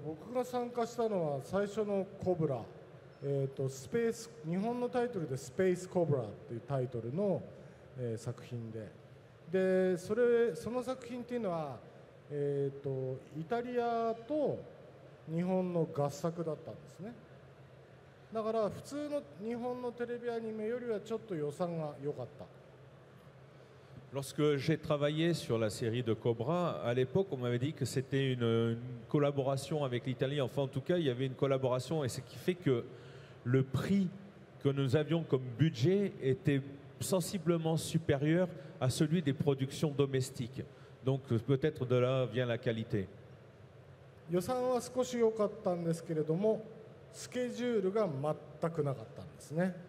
僕が参加したのは最初のコブラ、日本のタイトルでスペースコブラっていうタイトルの、作品で、その作品っていうのは、イタリアと日本の合作だったんですね。だから普通の日本のテレビアニメよりはちょっと予算が良かった。Lorsque j'ai travaillé sur la série de Cobra, à l'époque, on m'avait dit que c'était une collaboration avec l'Italie. Enfin, en tout cas, il y avait une collaboration et ce qui fait que le prix que nous avions comme budget était sensiblement supérieur à celui des productions domestiques. Donc peut-être de là vient la qualité. 予算は少し良かったんですけれども、スケジュールが全くなかったんですね。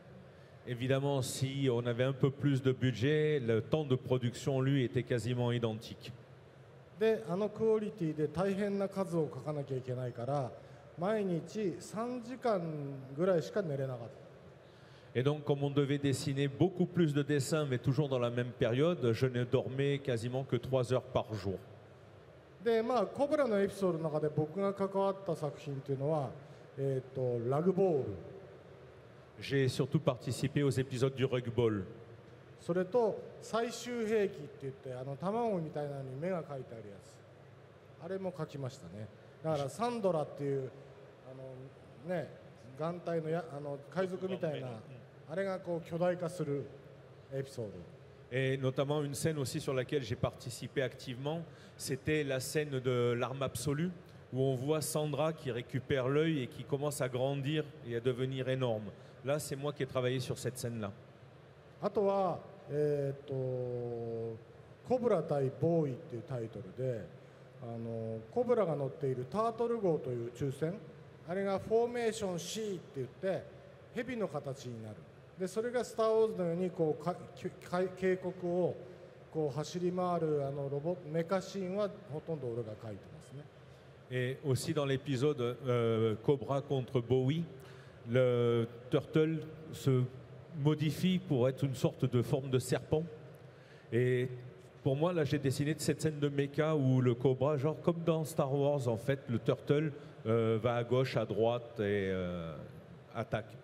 Évidemment, si on avait un peu plus de budget, le temps de production, lui, était quasiment identique. で、あのクオリティで大変な数を書かなきゃいけないから、毎日3時間ぐらいしか寝れなかった。 Et donc, comme on devait dessiner beaucoup plus de dessins, mais toujours dans la même période, je ne dormais quasiment que 3 heures par jour. で、まあ、コブラのエピソードの中で僕が関わった作品っていうのは、ラグボール、 J'ai surtout participé aux épisodes du Rug Ball. それと最終兵器って言って、卵みたいなのに目が描いてあるやつ、あれも描きましたね。だからサンドラっていう眼帯の海賊みたいな、あれがこう巨大化するエピソード。 Et notamment une scène aussi sur laquelle j'ai participé activement, c'était la scène de l'arme absolue, où on voit Sandra qui récupère l'œil et qui commence à grandir et à devenir énorme. Là, c'est moi qui ai travaillé sur cette scène-là. あとは、コブラ対ボーイっていうタイトルで、コブラが乗っているタートル号という宇宙船、あれがフォーメーション C って言って蛇の形になる。でそれがスター・ウォーズのようにこう渓谷をこう走り回るロボメカシーンはほとんど俺が描いてますね。 Et aussi dans l'épisode Cobra contre Bowie, le turtle se modifie pour être une sorte de forme de serpent. Et pour moi, là, j'ai dessiné cette scène de mecha où le cobra, genre comme dans Star Wars, en fait, le turtle va à gauche, à droite et attaque.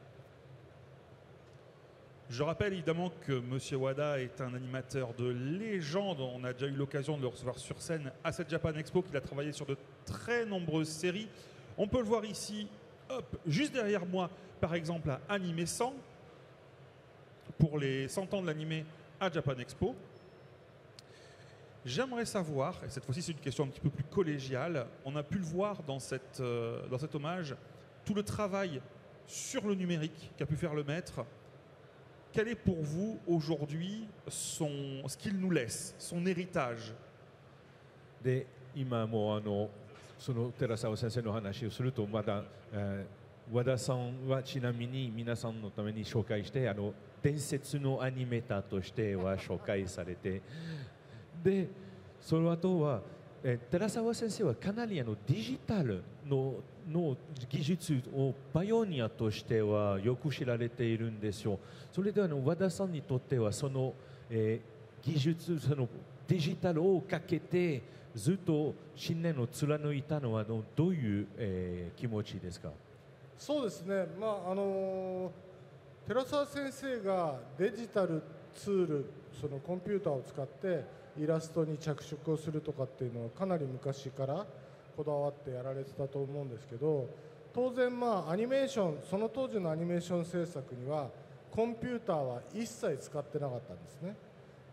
Je rappelle évidemment que M. Wada est un animateur de légende. On a déjà eu l'occasion de le recevoir sur scène à cette Japan Expo, qu'il a travaillé sur de très nombreuses séries. On peut le voir ici, hop, juste derrière moi, par exemple à Anime 100, pour les 100 ans de l'animé à Japan Expo. J'aimerais savoir, et cette fois-ci c'est une question un petit peu plus collégiale, on a pu le voir dans cet hommage, tout le travail sur le numérique qu'a pu faire le maître. Quel est pour vous aujourd'hui ce qu'il nous laisse, son héritage? で、今もその寺澤先生の話をするとまだ、和田さんはちなみに皆さんのために紹介して伝説のアニメーターとしては紹介されてでその後は、寺澤先生はかなりデジタルの技術をパイオニアとしてはよく知られているんですよ。それで和田さんにとってはその、技術そのデジタルをかけてずっと信念を貫いたのはどういう、気持ちですか？そうですね、まあ寺澤先生がデジタルツール、そのコンピューターを使ってイラストに着色をするとかっていうのはかなり昔からこだわってやられてたと思うんですけど、当然アニメーション、その当時のアニメーション制作にはコンピューターは一切使ってなかったんですね。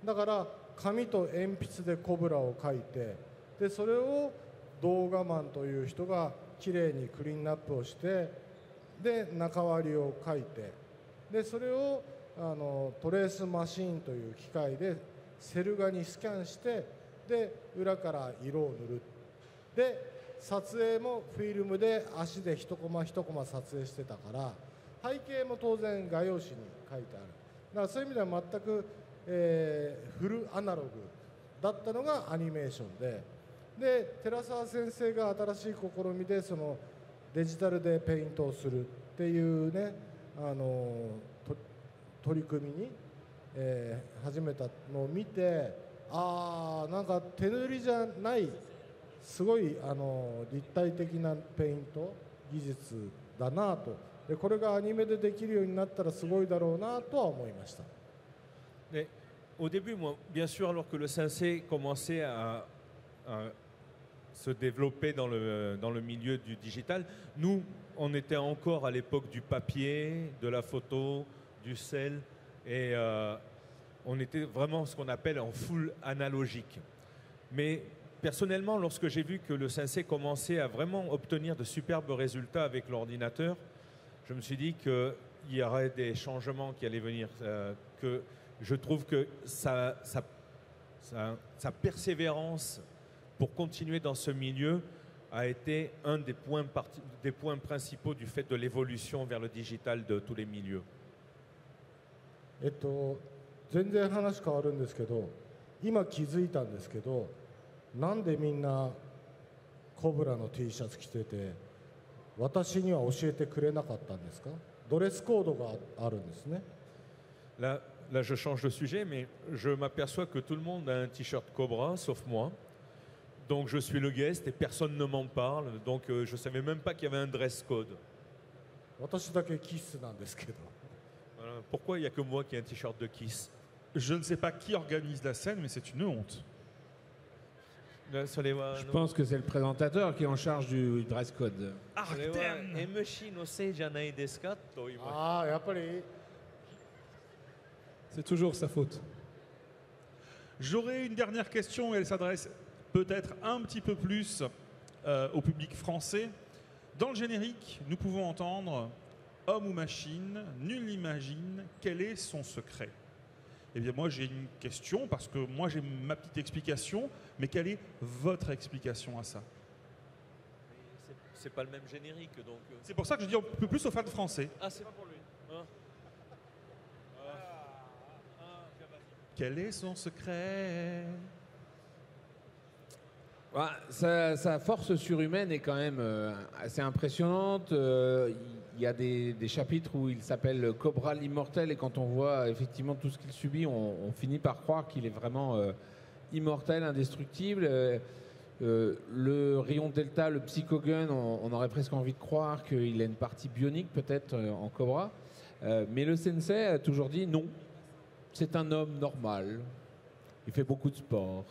だから紙と鉛筆でコブラを描いて、でそれを動画マンという人がきれいにクリーンアップをして、で中割りを描いて、でそれをトレースマシーンという機械でセル画にスキャンして、で裏から色を塗る。で撮影もフィルムで足で一コマ一コマ撮影してたから、背景も当然画用紙に書いてある。だからそういう意味では全く、フルアナログだったのがアニメーションで、寺澤先生が新しい試みでそのデジタルでペイントをするっていうね、取り組みに、始めたのを見て、なんか手塗りじゃないすごい立体的なペイント技術だなと。でこれがアニメでできるようになったらすごいだろうなとは思いました。Et au début, moi, bien sûr, alors que le sensei commençait à se développer dans le milieu du digital, nous, on était encore à l'époque du papier, de la photo, du sel. Et on était vraiment ce qu'on appelle en full analogique. Mais personnellement, lorsque j'ai vu que le sensei commençait à vraiment obtenir de superbes résultats avec l'ordinateur, je me suis dit qu'il y aurait des changements qui allaient venir, que je trouve que sa persévérance pour continuer dans ce milieu a été un des points principaux du fait de l'évolution vers le digital de tous les milieux. 全然話変わるんですけど、今気づいたんですけど、なんでみんなコブラの T シャツ着てて、私には教えてくれなかったんですか？ドレスコードがあるんですね。Là, je change de sujet, mais je m'aperçois que tout le monde a un t-shirt Cobra, sauf moi. Donc je suis le guest et personne ne m'en parle. Donc je ne savais même pas qu'il y avait un dress code. 私だけキスなんですけど。Voilà. Pourquoi il n'y a que moi qui ai un t-shirt de Kiss? Je ne sais pas qui organise la scène, mais c'est une honte. Je pense que c'est le présentateur qui est en charge du dress code. Artem! ああ、やっぱり C'est toujours sa faute. J'aurais une dernière question et elle s'adresse peut-être un petit peu plus au public français. Dans le générique, nous pouvons entendre « Homme ou machine, nul n'imagine quel est son secret ». Eh bien moi j'ai une question parce que moi j'ai ma petite explication, mais quelle est votre explication à ça? C'est pas le même générique donc. C'est pour ça que je dis un peu plus aux fans français. Ah c'est pas pour lui. Hein Quel est son secret? Sa force surhumaine est quand même assez impressionnante. Il y a des chapitres où il s'appelle Cobra l'immortel et quand on voit effectivement tout ce qu'il subit, on finit par croire qu'il est vraiment immortel, indestructible. Le rayon delta, le psychogun, on aurait presque envie de croire qu'il a une partie bionique peut-être en Cobra. Mais le sensei a toujours dit non, c'est un homme normal. Il fait beaucoup de sport.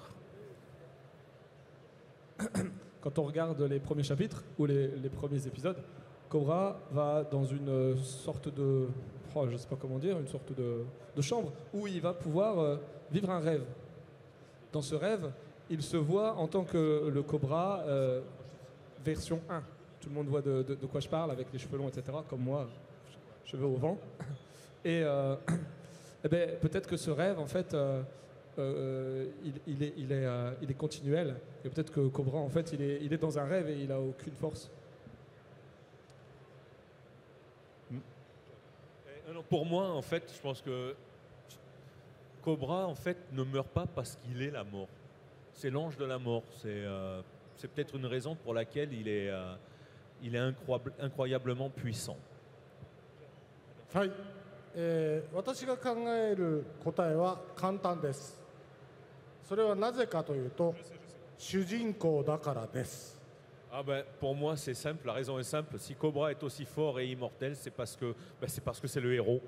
Quand on regarde les premiers chapitres ou les premiers épisodes, Cobra va dans une sorte de, je sais pas comment dire, une sorte de chambre où il va pouvoir vivre un rêve. Dans ce rêve, il se voit en tant que le Cobra version 1. Tout le monde voit de quoi je parle avec les cheveux longs, etc. Comme moi, cheveux au vent. Et, eh ben, peut-être que ce rêve, en fait, il est continuel. Et peut-être que Cobra, en fait, il est dans un rêve et il n'a aucune force. Non, pour moi, en fait, je pense que Cobra, en fait, ne meurt pas parce qu'il est la mort. C'est l'ange de la mort. C'est peut-être une raison pour laquelle il est incroyablement puissant. はい、私が考える答えは簡単です。それはなぜかというと、主人公だからです。 Ah ben, pour moi, c'est simple. La raison est simple. Si Cobra est aussi fort et immortel, c'est parce que c'est le héros.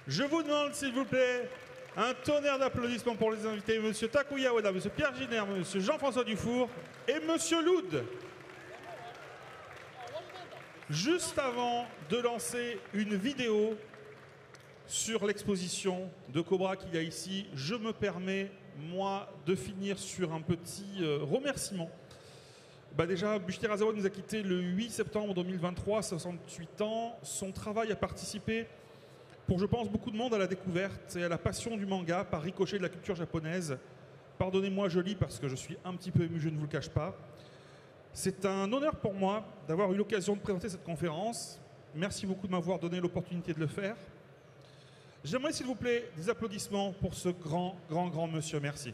Je vous demande, s'il vous plaît, un tonnerre d'applaudissements pour les invités, Monsieur Takuya Oda, Monsieur Pierre Giner, Monsieur Jean-François Dufour et Monsieur Loud. Juste avant de lancer une vidéo sur l'exposition de Cobra qu'il y a ici, je me permets, moi, de finir sur un petit remerciement. Déjà, Bushi Terasawa nous a quittés le 8 septembre 2023, 68 ans. Son travail a participé, pour je pense beaucoup de monde, à la découverte et à la passion du manga par ricochet de la culture japonaise. Pardonnez-moi, je lis parce que je suis un petit peu ému, je ne vous le cache pas. C'est un honneur pour moi d'avoir eu l'occasion de présenter cette conférence. Merci beaucoup de m'avoir donné l'opportunité de le faire. J'aimerais, s'il vous plaît, des applaudissements pour ce grand monsieur. Merci.